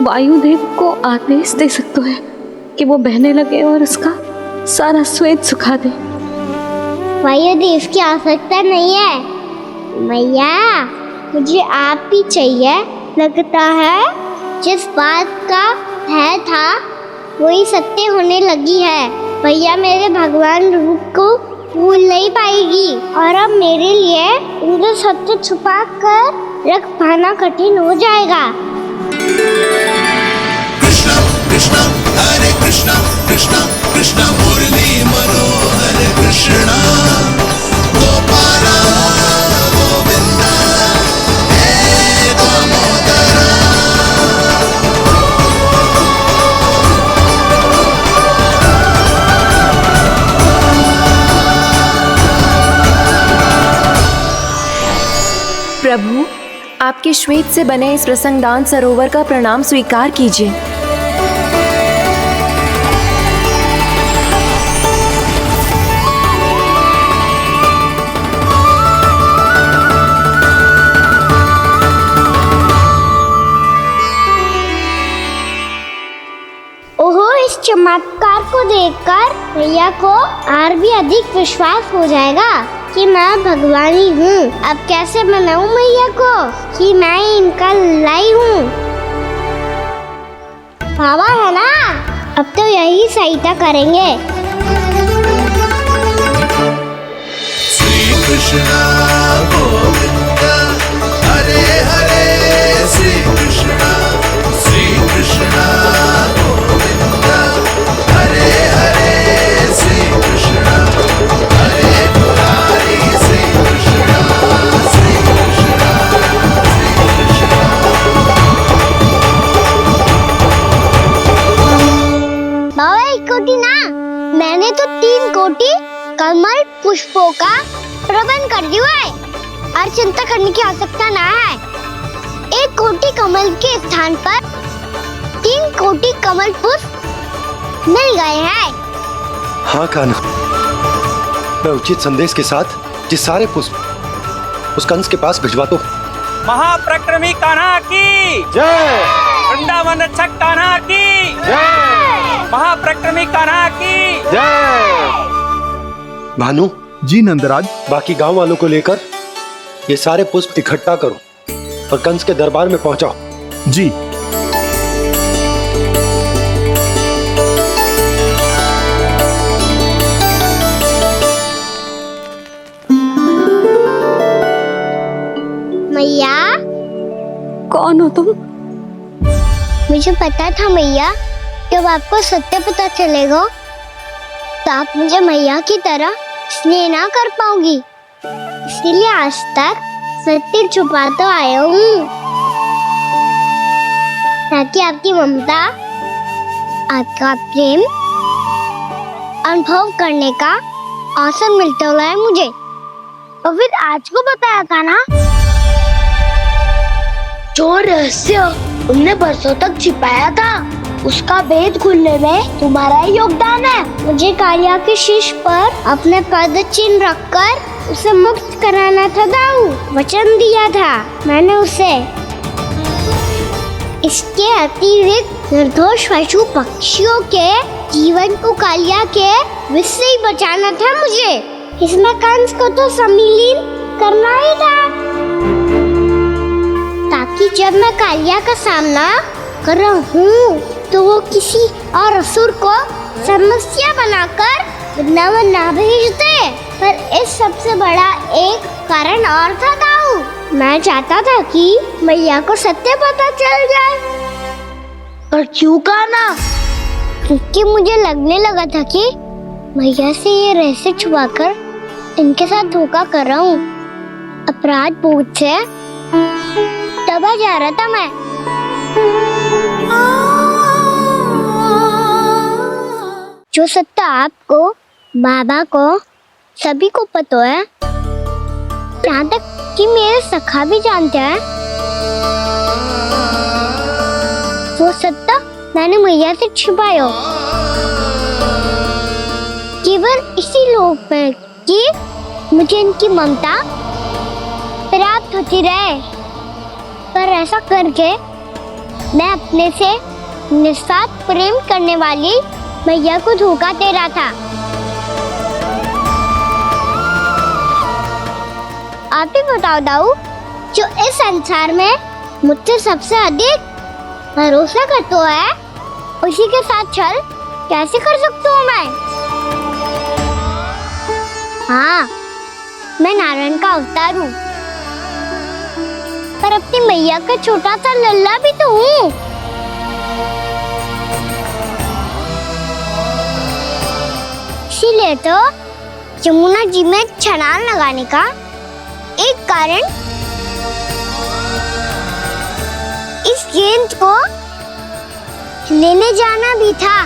वायुदेव को आदेश दे सकते हैं कि वो बहने लगे और उसका सारा स्वेद सुखा दे। वायुदेव की आवश्यकता नहीं है मैया, मुझे आप ही चाहिए। लगता है जिस बात का भय था वही सत्य होने लगी है। भैया मेरे भगवान रूप को भूल नहीं पाएगी, और अब मेरे लिए उनके सत्य छुपा कर रख पाना कठिन हो जाएगा। कृष्णा कृष्णा हरे कृष्णा कृष्णा कृष्णा मुरली मनोहर कृष्णा गोपाला गोविंदा हे दामोदरा। 3 के श्वेत से बने इस प्रसंगदान सरोवर का प्रणाम स्वीकार कीजिए। ओहो, इस चमत्कार को देखकर भैया को और भी अधिक विश्वास हो जाएगा कि मैं भगवानी हूँ। अब कैसे मनाऊं मैया को कि मैं इनका लाई हूँ। बाबा है ना, अब तो यही सहायता करेंगे। श्री कृष्ण गोविंद हरे हरे, श्री कृष्ण गोविंद हरे हरे, श्री कृष्ण हरे मुरारी, श्री कृष्ण श्री कृष्ण श्री कृष्ण। बाबा एक कोटी ना, मैंने तो 3 कोटी कमल पुष्पों का प्रबंध कर दिया है और चिंता करने की आवश्यकता ना है। 1 कोटी कमल के स्थान पर 3 कोटी कमल पुष्प मिल गए हैं। हाँ कान्हा, मैं उचित संदेश के साथ ये सारे पुष्प उस कंस के पास भिजवा दो। महाप्रक्रमी कान्हा की जय। वृंदावन रक्षक कान्हा की जय। महाप्रक्रमी कान्हा की जय। भानु जी नंदराज, बाकी गांव वालों को लेकर ये सारे पुष्प इकट्ठा करो और कंस के दरबार में पहुंचाओ। जी। मैया, कौन हो तुम? मुझे पता था मैया, जब आपको सत्य पता चलेगा तो आप मुझे मैया की तरह स्नेह ना कर पाओगी, इसलिए आज तक सत्य छुपाता आया हूँ ताकि आपकी ममता, आपका प्रेम अनुभव करने का अवसर मिलता है मुझे। और फिर आज को बताया था ना, जो रहस्य तुमने बरसों तक छिपाया था उसका भेद खुलने में तुम्हारा ही योगदान है। मुझे कालिया के शीश पर अपने पद चिन्ह रखकर उसे मुक्त कराना था दाऊ, वचन दिया था मैंने उसे। इसके अतिरिक्त निर्दोष पशु पक्षियों के जीवन को कालिया के विष से ही बचाना था मुझे। इसमें कंस को तो सम्मिलित करना ही था ताकि जब मैं कालिया का सामना कर रहा हूँ तो वो किसी और असुर को समस्या बनाकर वृंदावन ना भेज दे। पर इस सबसे बड़ा एक कारण और था दाऊ, मैं चाहता था कि मैया को सत्य पता चल जाए। पर क्यों कहा ना? क्योंकि मुझे लगने लगा था कि मैया से ये रहस्य छुपाकर इनके साथ धोखा कर रहा हूँ। अपराध बोझ से दबा जा रहा था मैं। जो सत्य आपको, बाबा को, सभी को पता है, यहाँ तक कि मेरे सखा भी जानते हैं। वो सत्य मैंने मैया से छिपाया केवल इसी लोक में कि मुझे इनकी ममता प्राप्त होती रहे। पर ऐसा करके मैं अपने से निस्वार्थ प्रेम करने वाली मैया को धोखा दे रहा था। आप ही बताओ दाऊ, जो इस संसार में मुझसे सबसे अधिक भरोसा करता है उसी के साथ छल कैसे कर सकता हूँ मैं? हाँ, मैं नारायण का अवतार हूँ, पर अपनी मैया का छोटा सा लल्ला भी तो हूँ। इसीलिए तो यमुना जी में छलांग लगाने का एक कारण इस गेंद को लेने जाना भी था।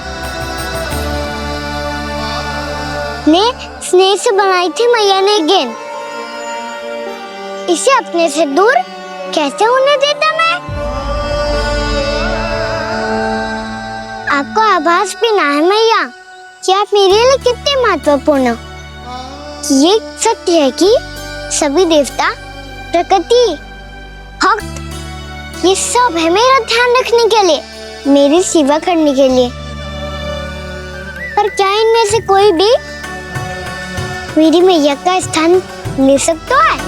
ने स्नेह से बनाई थी मैया ने गेंद, इसे अपने से दूर कैसे होने देता मैं? आपको आभास भी ना है मैया कि आप मेरे लिए कितने महत्वपूर्ण हो। ये सत्य है कि सभी देवता, प्रकृति, भक्त, ये सब है मेरा ध्यान रखने के लिए, मेरी सेवा करने के लिए। पर क्या इनमें से कोई भी मेरी मैया का स्थान ले सकता है?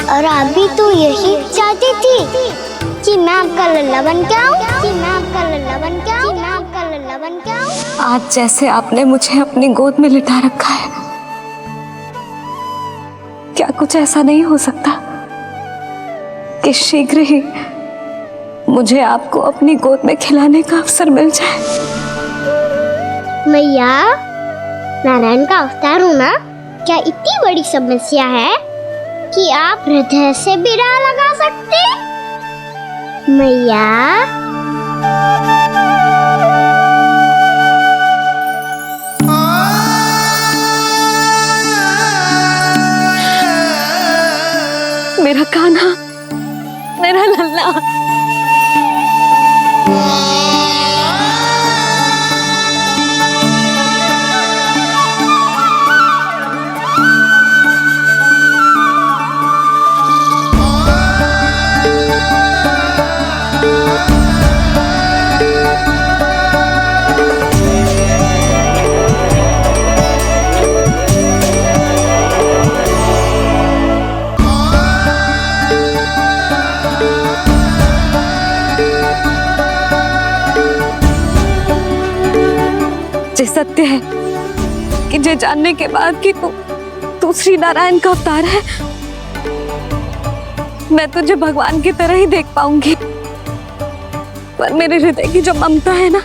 और आप भी तो यही चाहती थी कि मैं आपका लल्ला बन के आऊं, कि मैं आपका लल्ला बन के आऊं, कि मैं आपका लल्ला बन के आऊं। आज जैसे आपने मुझे अपनी गोद में लिटा रखा है, क्या कुछ ऐसा नहीं हो सकता कि शीघ्र ही मुझे आपको अपनी गोद में खिलाने का अवसर मिल जाए? मैया, नारायण का अवतार होना क्या इतनी बड़ी समस्या है कि आप हृदय से भी राह लगा सकते? मैया, मेरा कान्हा, मेरा लल्ला। ये सत्य है कि ये जानने के बाद कि तू श्री नारायण का अवतार है, मैं तुझे भगवान की तरह ही देख पाऊंगी। पर मेरे हृदय की जो ममता है ना,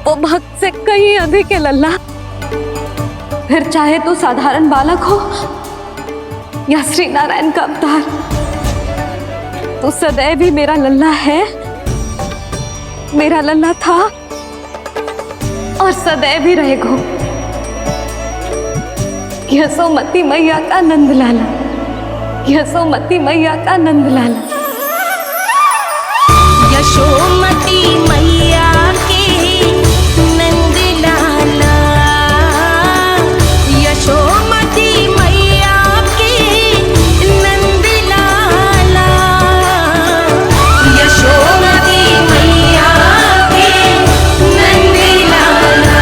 वो भक्त से कहीं अधिक है लल्ला। फिर चाहे तू साधारण बालक हो या श्री नारायण का अवतार, तू सदैव ही मेरा लल्ला है, मेरा लल्ला था और सदैव ही रहेगा। यशोमती मैया का नंद लाला, यशोमती मैया का नंद लाला। यशोमती मैया के नंद लाला, यशोमती मैया के नंद लाला, यशोमती मैया के नंद लाला,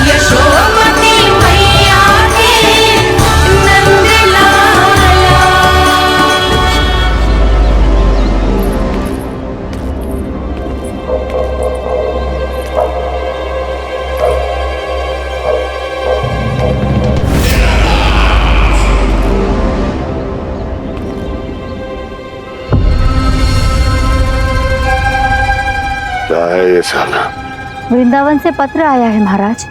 यशोमती मैया के नंद लाला। क्या है ये साला? वृंदावन से पत्र आया है महाराज।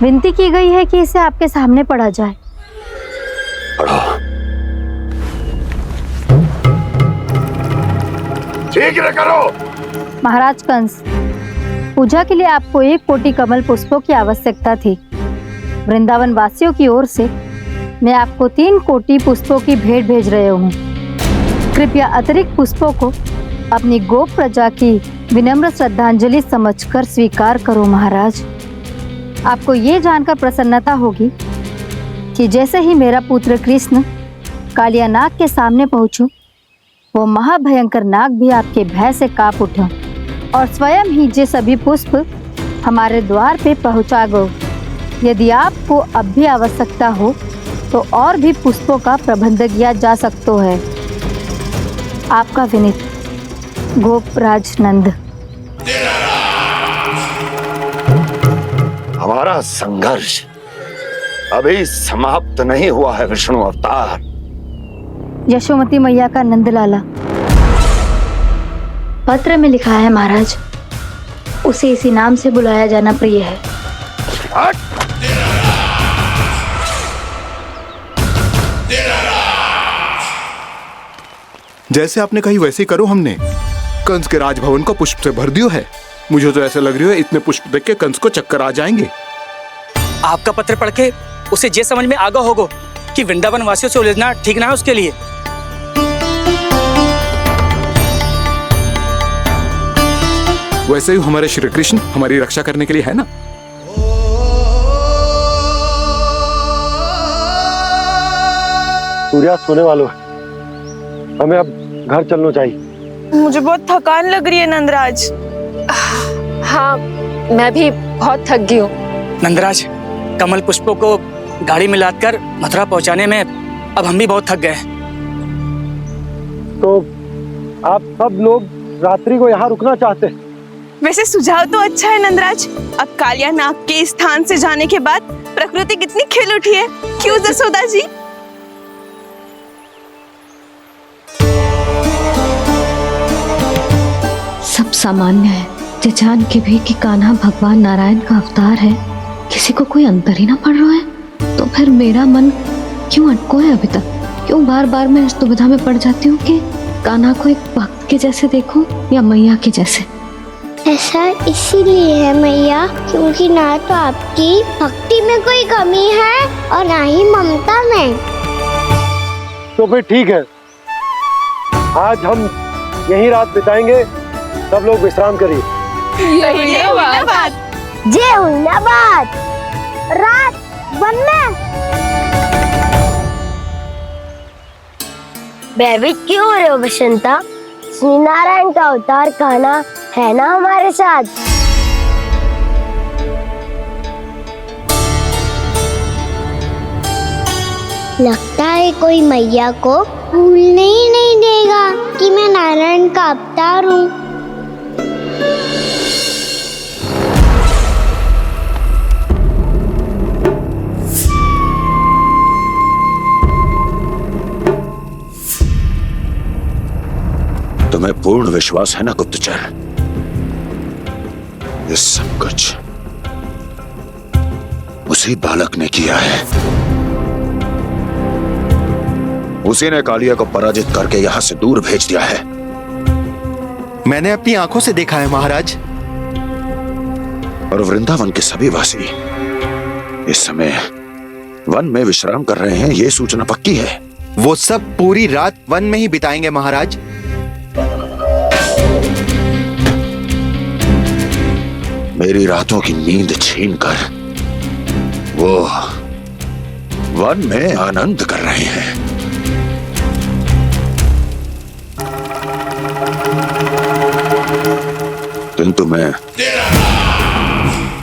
विनती की गई है कि इसे आपके सामने पढ़ा जाए। पढ़ो। शीघ्र करो। महाराज कंस, पूजा के लिए आपको 1 कोटि कमल पुष्पों की आवश्यकता थी। वृंदावन वासियों की ओर से मैं आपको 3 कोटि पुष्पों की भेंट भेज रहे हूँ। कृपया अतिरिक्त पुष्पों को अपनी गोप प्रजा की विनम्र श्रद्धांजलि समझकर स्वीकार करो महाराज। आपको ये जानकर प्रसन्नता होगी कि जैसे ही मेरा पुत्र कृष्ण कालिया नाग के सामने पहुंचो, वो महाभयंकर नाग भी आपके भय से कांप उठा और स्वयं ही ये सभी पुष्प हमारे द्वार पे पहुंचा गो। यदि आपको अब भी आवश्यकता हो तो और भी पुष्पों का प्रबंध किया जा सकता है। आपका विनीत गोपराज नंद। हमारा संघर्ष अभी समाप्त नहीं हुआ है विष्णु अवतार। यशोमती मैया का नंदलाला। पत्र में लिखा है महाराज, उसे इसी नाम से बुलाया जाना प्रिय है। जैसे आपने कही वैसे ही करो। हमने कंस के राजभवन को पुष्प से भर दियो है। मुझे तो ऐसा लग रही है इतने पुष्प देख के कंस को चक्कर आ जाएंगे। आपका पत्र पढ़ के उसे ये समझ में आगा होगो कि वृंदावन वासियों से उलझना ठीक ना है उसके लिए। वैसे ही हमारे श्री कृष्ण हमारी रक्षा करने के लिए है ना। सूर्यास्त होने वाला है, हमें अब घर चलना चाहिए। मुझे बहुत थकान लग रही है नंदराज। हाँ, मैं भी बहुत थक गई हूँ। नंदराज, कमल पुष्पों को गाड़ी में लादकर मथुरा पहुंचाने में अब हम भी बहुत थक गए। तो आप सब लोग रात्रि को यहाँ रुकना चाहते हैं? वैसे सुझाव तो अच्छा है नंदराज। अब कालिया नाग के स्थान से जाने के बाद प्रकृति कितनी खिल उठी है, क्यों जसोदा जी? सब सामान्य है, ये जान के भी कि कान्हा भगवान नारायण का अवतार है, किसी को कोई अंतर ही ना पड़ रहा है। तो फिर मेरा मन क्यों अटको है अभी तक? क्यों बार बार मैं इस दुविधा में पड़ जाती हूँ कि कान्हा को एक भक्त के जैसे देखूं या मैया के जैसे? ऐसा इसीलिए है मैया क्योंकि ना तो आपकी भक्ति में कोई कमी है और ना ही ममता में। तो फिर ठीक है, आज हम यहीं रात बिताएंगे। सब लोग विश्राम करिए। जय हुन्नाबाद। रात वन में भयभीत क्यों हो रहे हो बसंता? श्री नारायण का अवतार कान्हा है ना हमारे साथ। लगता है कोई मैया को भूलने ही नहीं देगा कि मैं नारायण का अवतार हूँ। तुम्हें पूर्ण विश्वास है ना गुप्तचर? ये सब कुछ उसी बालक ने किया है। उसी ने कालिया को पराजित करके यहां से दूर भेज दिया है। मैंने अपनी आंखों से देखा है महाराज। और वृंदावन के सभी वासी इस समय वन में विश्राम कर रहे हैं, ये सूचना पक्की है। वो सब पूरी रात वन में ही बिताएंगे महाराज। मेरी रातों की नींद छीनकर वो वन में आनंद कर रहे हैं। किंतु मैं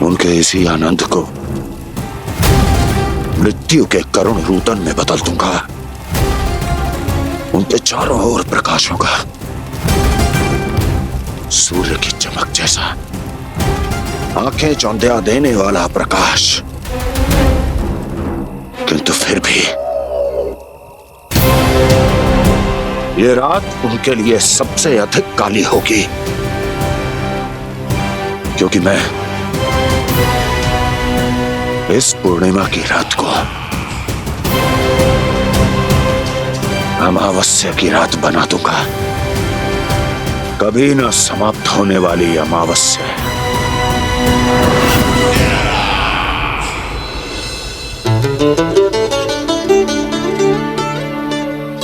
उनके इसी आनंद को मृत्यु के करुण रूतन में बदल दूंगा। उनके चारों ओर प्रकाश होगा, सूर्य की चमक जैसा, आंखें चौंधिया देने वाला प्रकाश। किंतु फिर भी ये रात उनके लिए सबसे अधिक काली होगी, क्योंकि मैं इस पूर्णिमा की रात को अमावस्या की रात बना दूंगा। कभी न समाप्त होने वाली अमावस्या।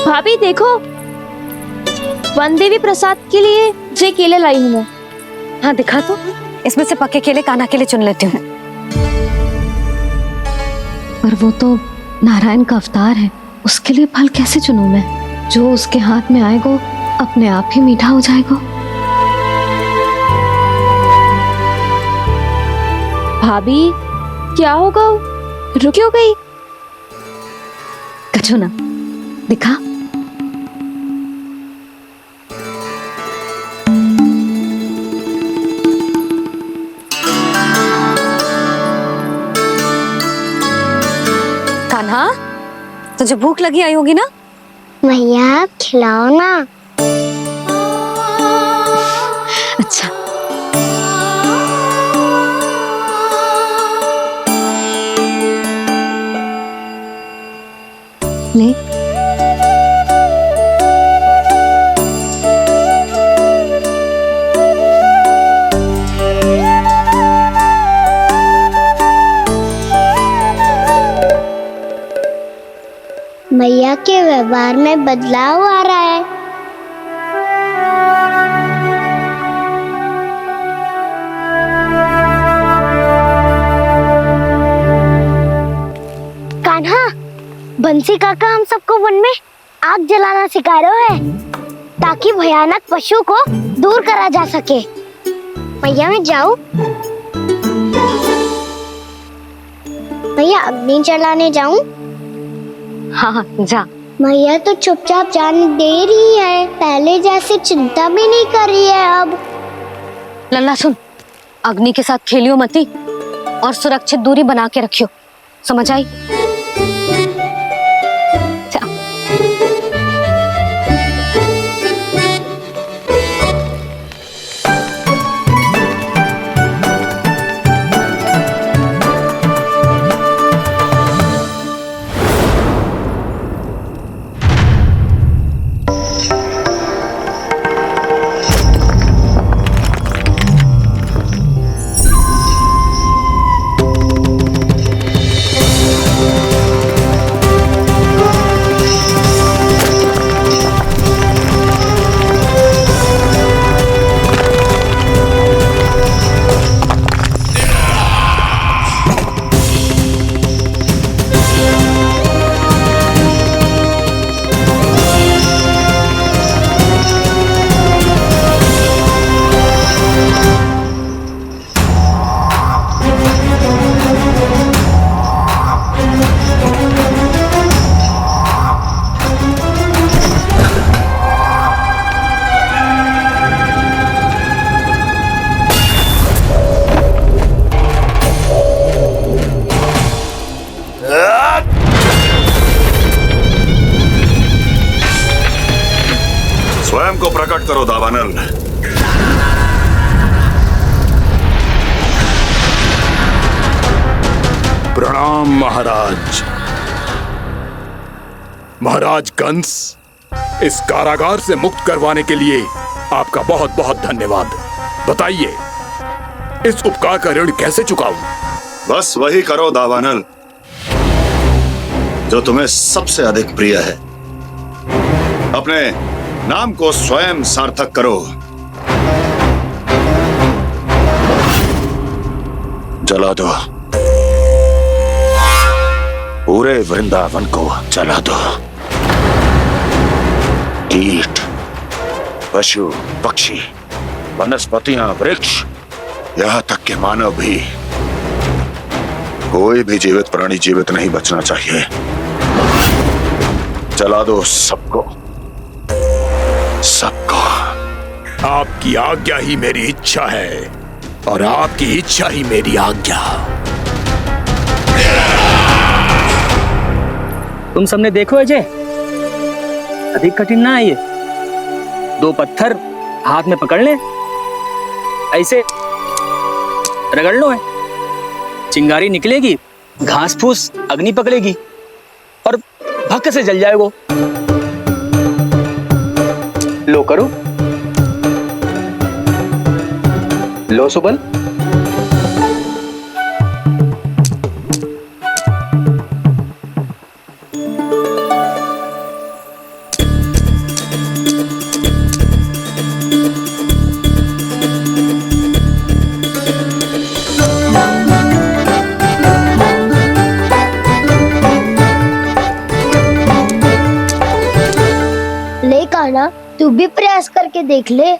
भाभी देखो, वन देवी प्रसाद के लिए जे केले लाई हूँ मैं। हाँ दिखा तो, इसमें से पक्के केले कान्हा के लिए चुन लेती हूँ। पर वो तो नारायण का अवतार है, उसके लिए फल कैसे चुनूं मैं? जो उसके हाथ में आएगा अपने आप ही मीठा हो जाएगा। भाभी क्या होगा? रुक क्यों गई? कछू ना, दिखा। कान्हा, तुझे भूख लगी आई होगी ना? मैया आप खिलाओ ना। अच्छा। ले। मैया के व्यवहार में बदलाव आ रहा है। कान्हा, बंसी काका हम सबको वन में आग जलाना सिखा रहे हैं ताकि भयानक पशु को दूर करा जा सके। मैया मैं जाऊं? मैया अग्नि जलाने जाऊं? हाँ जा। मैया तो चुपचाप जाने दे रही है, पहले जैसे चिंता भी नहीं कर रही है अब। लल्ला सुन, अग्नि के साथ खेलियो मती और सुरक्षित दूरी बना के रखियो, समझ आई? स्वयं को प्रकट करो दावानल। प्रणाम महाराज। महाराज कंस, इस कारागार से मुक्त करवाने के लिए आपका बहुत बहुत धन्यवाद। बताइए, इस उपकार का ऋण कैसे चुकाऊं? बस वही करो दावानल जो तुम्हें सबसे अधिक प्रिय है। अपने नाम को स्वयं सार्थक करो। जला दो, पूरे वृंदावन को जला दो। कीट, पशु, पक्षी, वनस्पतियां, वृक्ष, यहां तक के मानव भी, कोई भी जीवित प्राणी जीवित नहीं बचना चाहिए। जला दो सबको, सबको। आपकी आज्ञा ही मेरी इच्छा है और आपकी इच्छा ही मेरी आज्ञा। तुम सबने देखो अजय, अधिक कठिन ना है ये। 2 पत्थर हाथ में पकड़ ले, ऐसे रगड़ लो है, चिंगारी निकलेगी, घास फूस अग्नि पकड़ेगी और भक्क से जल जाएगा। लो करो, लो सुबल। ले कान्हा, तू भी प्रयास करके देख ले।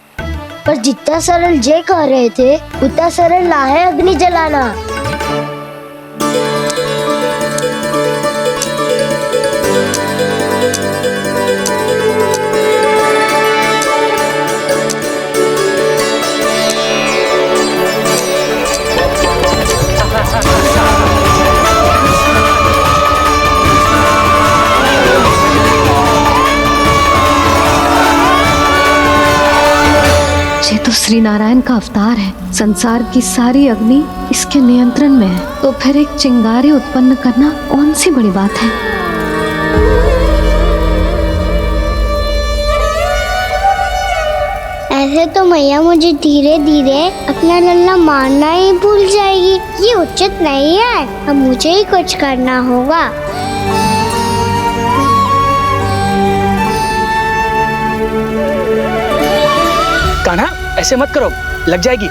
पर जितना सरल जय कह रहे थे उतना सरल ना है अग्नि जलाना। ये तो श्री नारायण का अवतार है। संसार की सारी अग्नि इसके नियंत्रण में है, तो फिर एक चिंगारी उत्पन्न करना कौन सी बड़ी बात है। ऐसे तो मैया मुझे धीरे धीरे अपना लल्ला मारना ही भूल जाएगी। ये उचित नहीं है, अब मुझे ही कुछ करना होगा। ऐसे मत करो, लग जाएगी।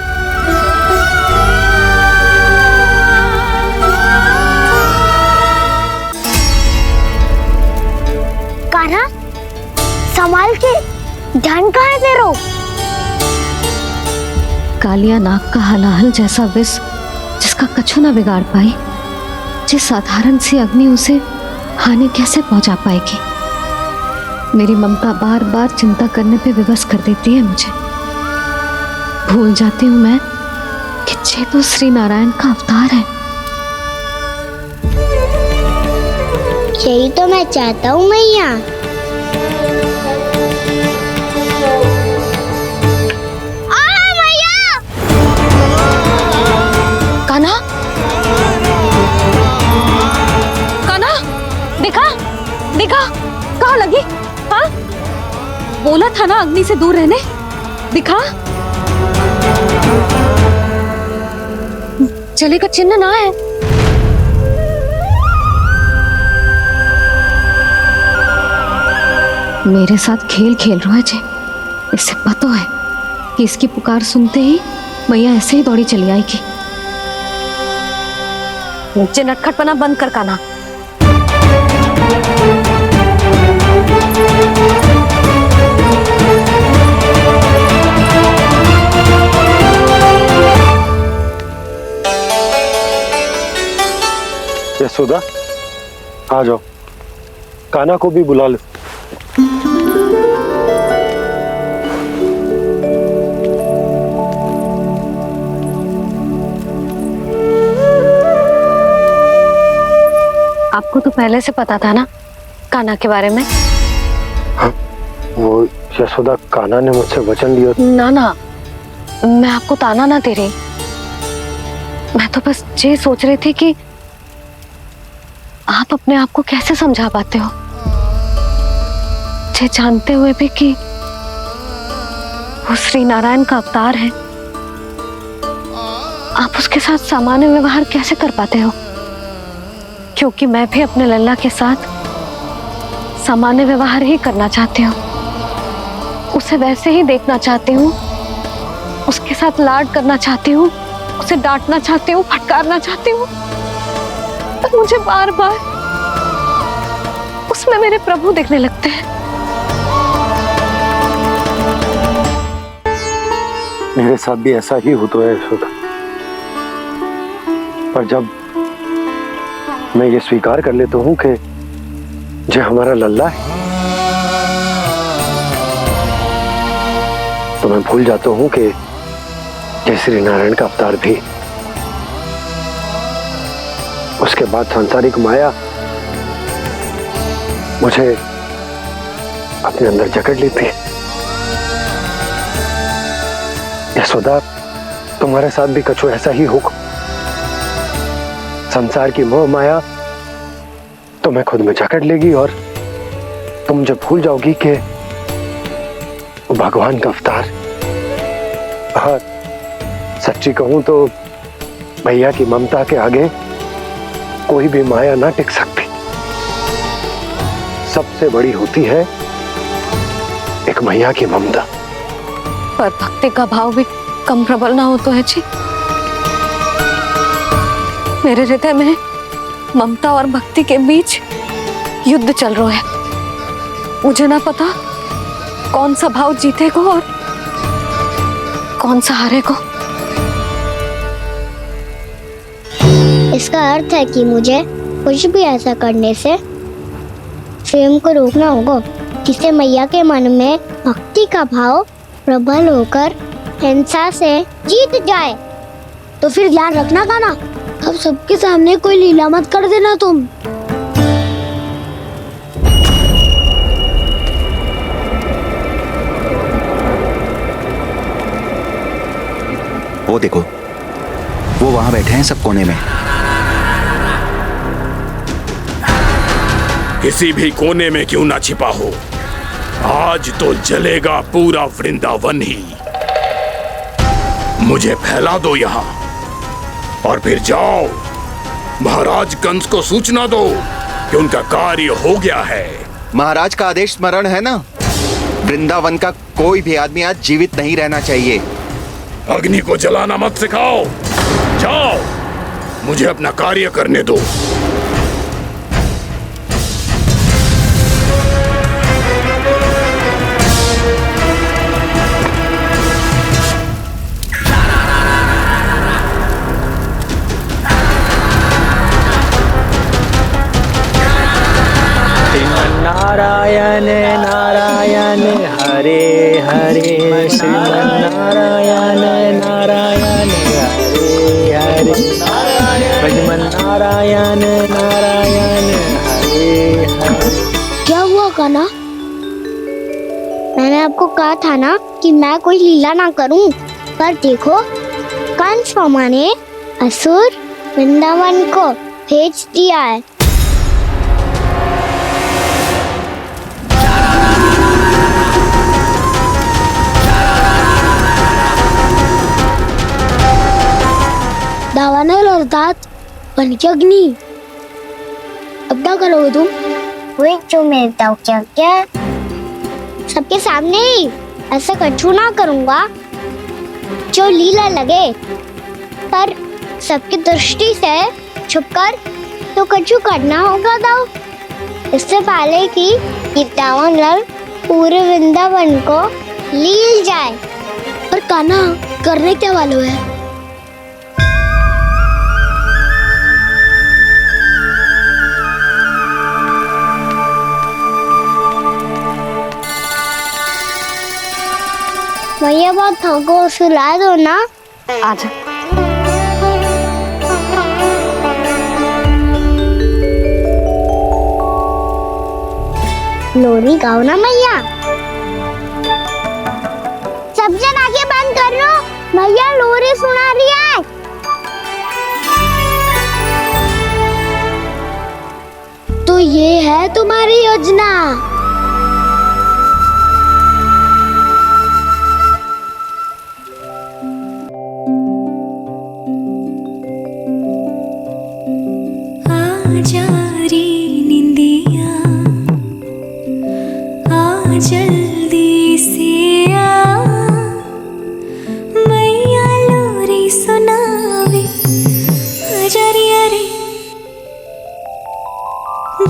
कान्हा, संभाल के, ध्यान कहाँ है तेरो? कालिया नाग का हलाहल जैसा विष जिसका कछु ना बिगाड़ पाई, जिस साधारण सी अग्नि उसे हानि कैसे पहुंचा पाएगी। मेरी ममता बार बार चिंता करने पे विवश कर देती है मुझे। भूल जाती हूँ मैं कि ये तो श्री नारायण का अवतार है। यही तो मैं चाहता हूँ मैया। कान्हा, कान्हा, दिखा, दिखा, कहाँ लगी? हाँ, बोला था ना अग्नि से दूर रहने। दिखा, जले का चिन्ह ना है। मेरे साथ खेल खेल रहा है जे। इसे पता है कि इसकी पुकार सुनते ही मैया ऐसे ही दौड़ी चली आएगी। नीचे नटखटपना बंद कर कान्हा। यशोदा, आ जाओ, कान्हा को भी बुला लो। आपको तो पहले से पता था ना कान्हा के बारे में? हाँ, वो यशोदा, कान्हा ने मुझसे वचन लिया। ना ना, मैं आपको ताना ना दे रही। मैं तो बस ये सोच रही थी कि आप अपने आप को कैसे समझा पाते हो, ये जानते हुए भी कि वो श्री नारायण का अवतार है। आप उसके साथ सामान्य व्यवहार कैसे कर पाते हो? क्योंकि मैं भी अपने लल्ला के साथ सामान्य व्यवहार ही करना चाहती हूँ। उसे वैसे ही देखना चाहती हूँ, उसके साथ लाड करना चाहती हूँ, उसे डांटना चाहती हूँ, फटकारना चाहती हूँ। पर मुझे बार बार उसमें मेरे प्रभु दिखने लगते हैं। मेरे साथ भी ऐसा ही होता है यशोदा। पर जब मैं ये स्वीकार कर लेता हूँ कि जो हमारा लल्ला है, तो मैं भूल जाता हूँ कि जय श्री नारायण का अवतार भी। उसके बाद सांसारिक माया मुझे अपने अंदर जकड़ लेती है। यशोदा, तुम्हारे साथ भी कछु ऐसा ही होगा। संसार की मोह माया तुम्हें खुद में जकड़ लेगी और तुम जब भूल जाओगी कि वो भगवान का अवतार। हाँ, सच्ची कहूं तो भैया की ममता के आगे कोई भी माया ना टिक सकती। सबसे बड़ी होती है एक मैया की ममता। पर भक्ति का भाव भी कम प्रबल ना हो तो है जी। मेरे हृदय में ममता और भक्ति के बीच युद्ध चल रहा है। मुझे ना पता कौन सा भाव जीतेगा और कौन सा हारेगा। इसका अर्थ है कि मुझे कुछ भी ऐसा करने से स्वयं को रोकना होगा जिससे मैया के मन में भक्ति का भाव प्रबल होकर हिंसा से जीत जाए। तो फिर ध्यान रखना कान्हा, अब सबके सामने कोई लीला मत कर देना तुम। वो देखो, वो वहां बैठे हैं सब कोने में। किसी भी कोने में क्यों ना छिपा हो, आज तो जलेगा पूरा वृंदावन ही। मुझे फैला दो यहाँ और फिर जाओ महाराज कंस को सूचना दो कि उनका कार्य हो गया है। महाराज का आदेश स्मरण है ना, वृंदावन का कोई भी आदमी आज जीवित नहीं रहना चाहिए। अग्नि को जलाना मत सिखाओ। जाओ, मुझे अपना कार्य करने दो। नारायण नारायण हरे हरे, श्रीमन्नारायण नारायण हरे हरे, श्रीमन्नारायण नारायण हरे हरे। क्या हुआ कान्हा? मैंने आपको कहा था ना कि मैं कोई लीला ना करूं, पर देखो कंस मामा ने असुर वृंदावन को भेज दिया है। दावानल और दांत बन के अग्नि। अब क्या करोगे तुम? वही जो मैं बताऊं क्या क्या? सबके सामने ही ऐसा कछु ना करूंगा जो लीला लगे, पर सबकी दृष्टि से छुपकर तो कछु करना होगा दाव। इससे पहले कि ये दावानल पूरे वृंदावन को लील जाए। पर कान्हा करने क्या वालों है? भैया बहुत थको, सुला दो ना। आजा। लोरी गाओ ना मैया। सब जन आंखें बंद कर लो, मैया लोरी सुना रही है। तो ये है तुम्हारी योजना। जल्दी से आ, मैया लोरी सुनावे। अजरिया रे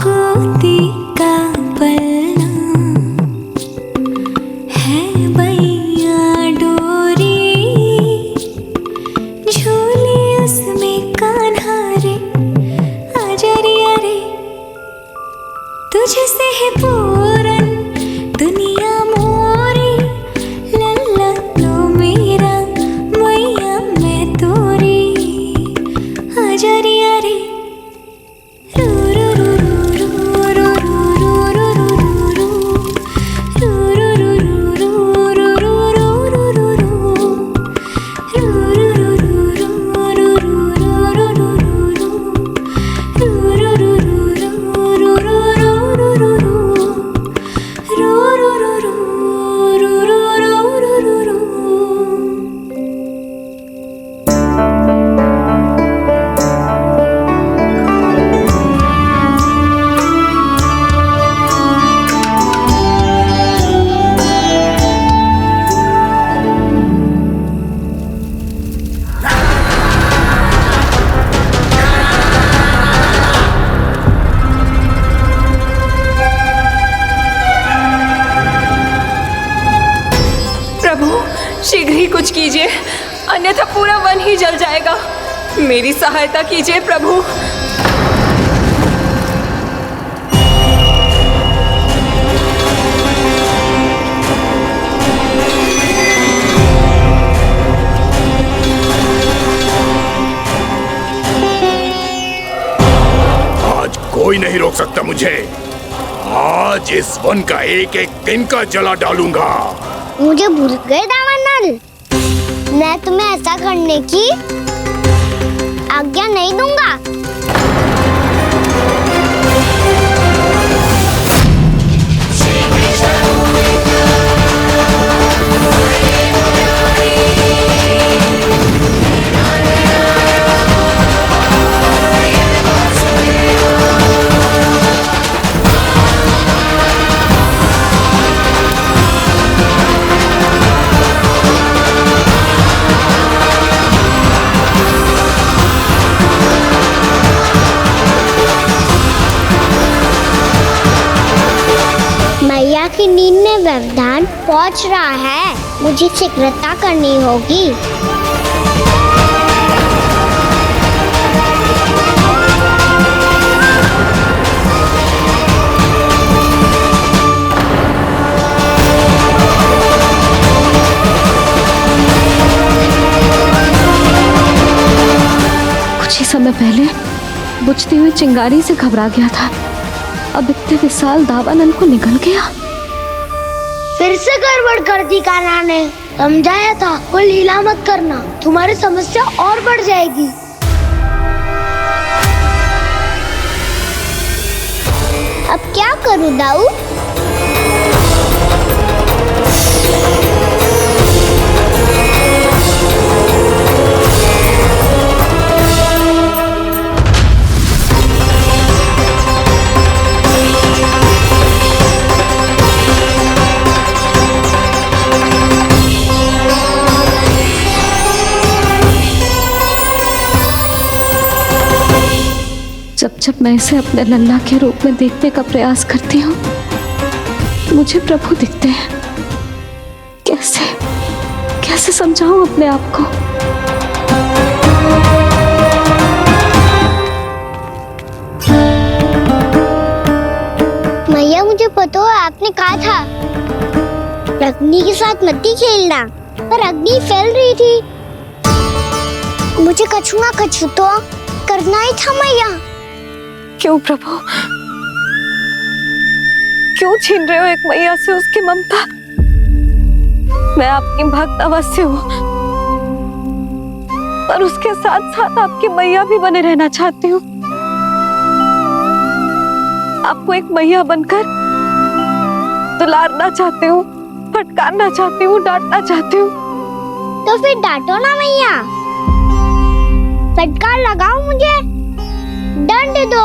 गोदी का पलना है, बैया डोरी झूली उसमें कान्हा रे। अजरिया रे तुझसे है पूरन दुनिया मोरी, लल्ला तो मेरा मैया मैं तोरी। अजरिया रे रू रू रू रू रू रू रू रू रू रू रू रू शीघ्र ही कुछ कीजिए, अन्यथा पूरा वन ही जल जाएगा। मेरी सहायता कीजिए प्रभु। आज कोई नहीं रोक सकता मुझे। आज इस वन का एक एक दिन का जला डालूंगा। मुझे भूल गए दावानल, मैं तुम्हें ऐसा करने की आज्ञा नहीं दूंगा। मैया की नींद में व्यवधान पहुंच रहा है, मुझे शीघ्रता करनी होगी। कुछ ही समय पहले बुझती हुई चिंगारी से घबरा गया था, अब इतने विशाल दावानल को निगल गया। फिर से गड़बड़ कर दी कान्हा ने। समझाया था कोई लीला मत करना, तुम्हारी समस्या और बढ़ जाएगी। अब क्या करूं दाऊ? जब जब मैं इसे अपने लल्ला के रूप में देखने का प्रयास करती हूँ, मुझे प्रभु दिखते हैं। कैसे कैसे समझाऊं अपने आप को? मैया मुझे पता है आपने कहा था अग्नि के साथ मत ही खेलना, पर अग्नि फैल रही थी। मुझे कछु ना कछु तो करना ही था मैया। क्यों प्रभु, क्यों छीन रहे हो एक मैया से उसकी ममता? मैं आपकी भक्त अवश्य हूँ, पर उसके साथ साथ आपकी मैया भी बने रहना चाहती हूँ। आपको एक मैया बनकर दुलारना चाहती हूँ, फटकारना चाहती हूँ, डांटना चाहती हूँ। तो फिर डांटो ना मैया, फटकार लगाओ, मुझे दंड दो।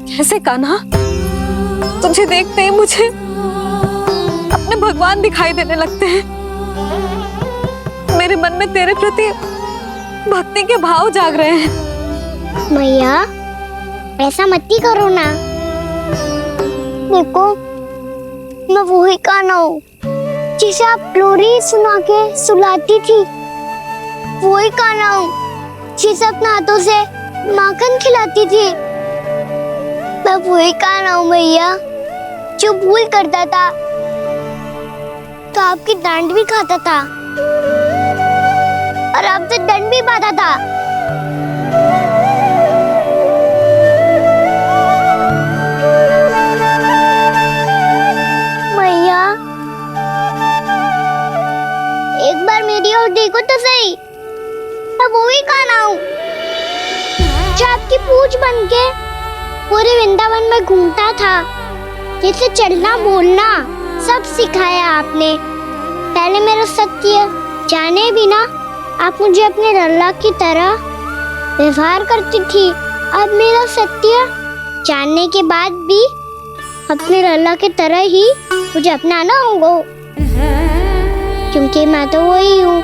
कैसे कान्हा? तुझे देखते ही मुझे अपने भगवान दिखाई देने लगते हैं। मेरे मन में तेरे प्रति भक्ति के भाव जाग रहे हैं। मैया ऐसा मत ही करो ना। देखो मैं वही कान्हा हूँ जिसे आप लोरी सुना के सुलाती थी। वही कान्हा हूँ जिसे अपने हाथों से माखन खिलाती थी। मैं वही कान्हा हूँ मैया जो भूल करता था तो आपकी डांट भी खाता था और आपसे दंड भी पाता था। मैया एक बार मेरी ओर देखो तो सही, मैं वही कान्हा हूँ जो आपकी पूछ बनके पूरे वृंदावन में घूमता था। जैसे चलना बोलना सब सिखाया आपने। पहले मेरा सत्य जाने बिना आप मुझे अपने लल्ला की तरह व्यवहार करती थी। अब मेरा सत्य जानने के बाद भी अपने लल्ला की तरह ही मुझे अपनाना होगा, क्योंकि मैं तो वही हूँ,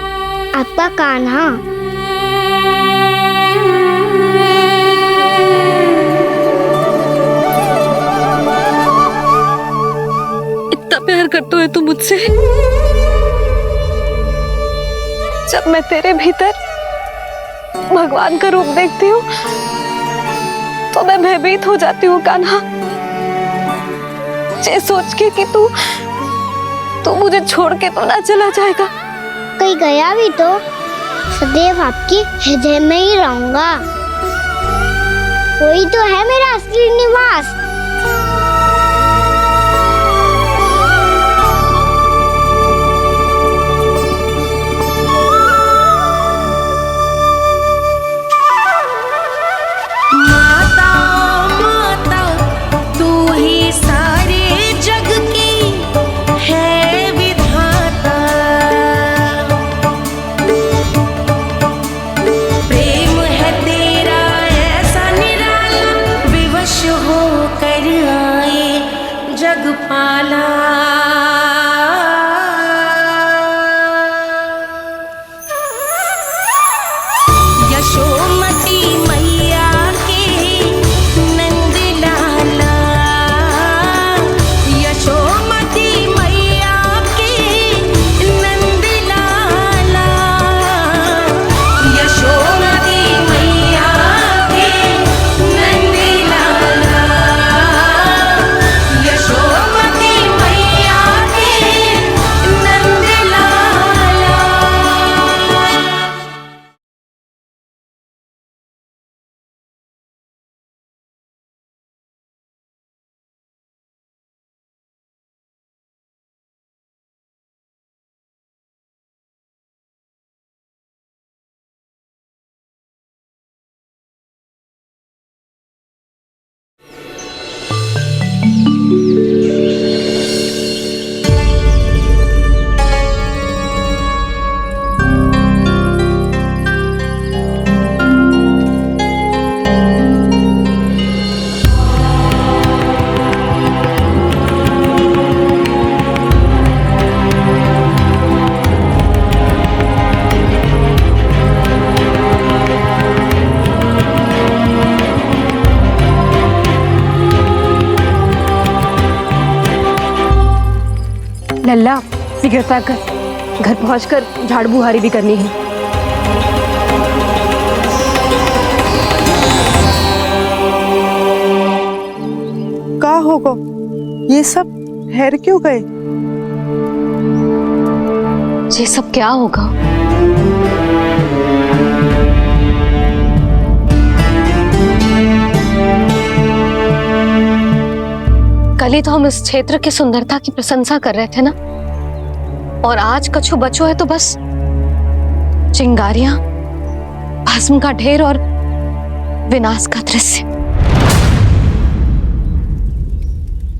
आपका कान्हा। प्यार करते हो तुम मुझसे? जब मैं तेरे भीतर भगवान का रूप देखती हूँ तो मैं भयभीत हो जाती हूँ कान्हा। ये सोच के कि तू मुझे छोड़ के तो ना चला जाएगा। कहीं गया भी तो सदैव आपके हृदय में ही रहूंगा। वही तो है मेरा असली निवास। यशोमती लल्ला सिगरेट पैक कर, घर पहुंचकर झाड़ू बुहारी भी करनी है। का होगा ये सब ठहर क्यों गए? ये सब क्या होगा? कल ही तो हम इस क्षेत्र की सुंदरता की प्रशंसा कर रहे थे ना, और आज कछु बचो है तो बस चिंगारियां, भस्म का ढेर और विनाश का दृश्य।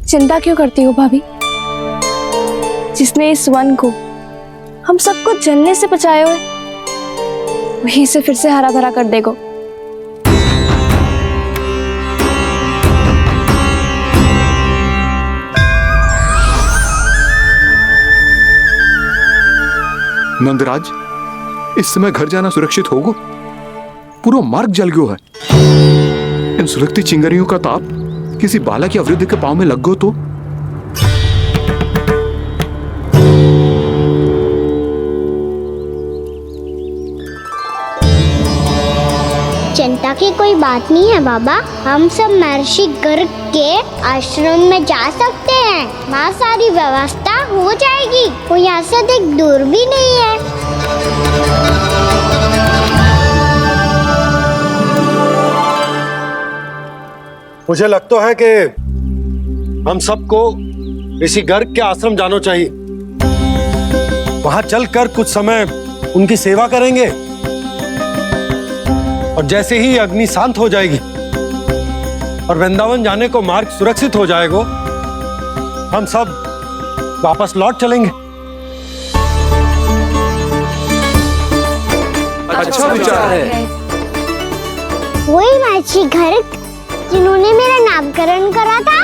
चिंता क्यों करती हो भाभी? जिसने इस वन को, हम सबको जलने से बचाए हुए, वहीं से फिर से हरा भरा कर देगा। नंदराज, इस समय घर जाना सुरक्षित होगा? पूरा मार्ग जल गयो है। इन सुलगती चिंगारियों का ताप किसी बालक या वृद्ध के पांव में लग गयो तो? चिंता की कोई बात नहीं है बाबा, हम सब महर्षि गर्ग के आश्रम में जा सकते हैं। वहाँ सारी व्यवस्था हो जाएगी, वो यहाँ से अधिक दूर भी नहीं है। मुझे लगता है कि हम सबको ऋषि गर्ग के आश्रम जाना चाहिए। वहां चलकर कुछ समय उनकी सेवा करेंगे, और जैसे ही अग्नि शांत हो जाएगी और वृंदावन जाने को मार्ग सुरक्षित हो जाएगा, हम सब वापस लौट चलेंगे। अच्छा विचार है। वही महर्षि गर्ग जिन्होंने मेरा नामकरण करा था।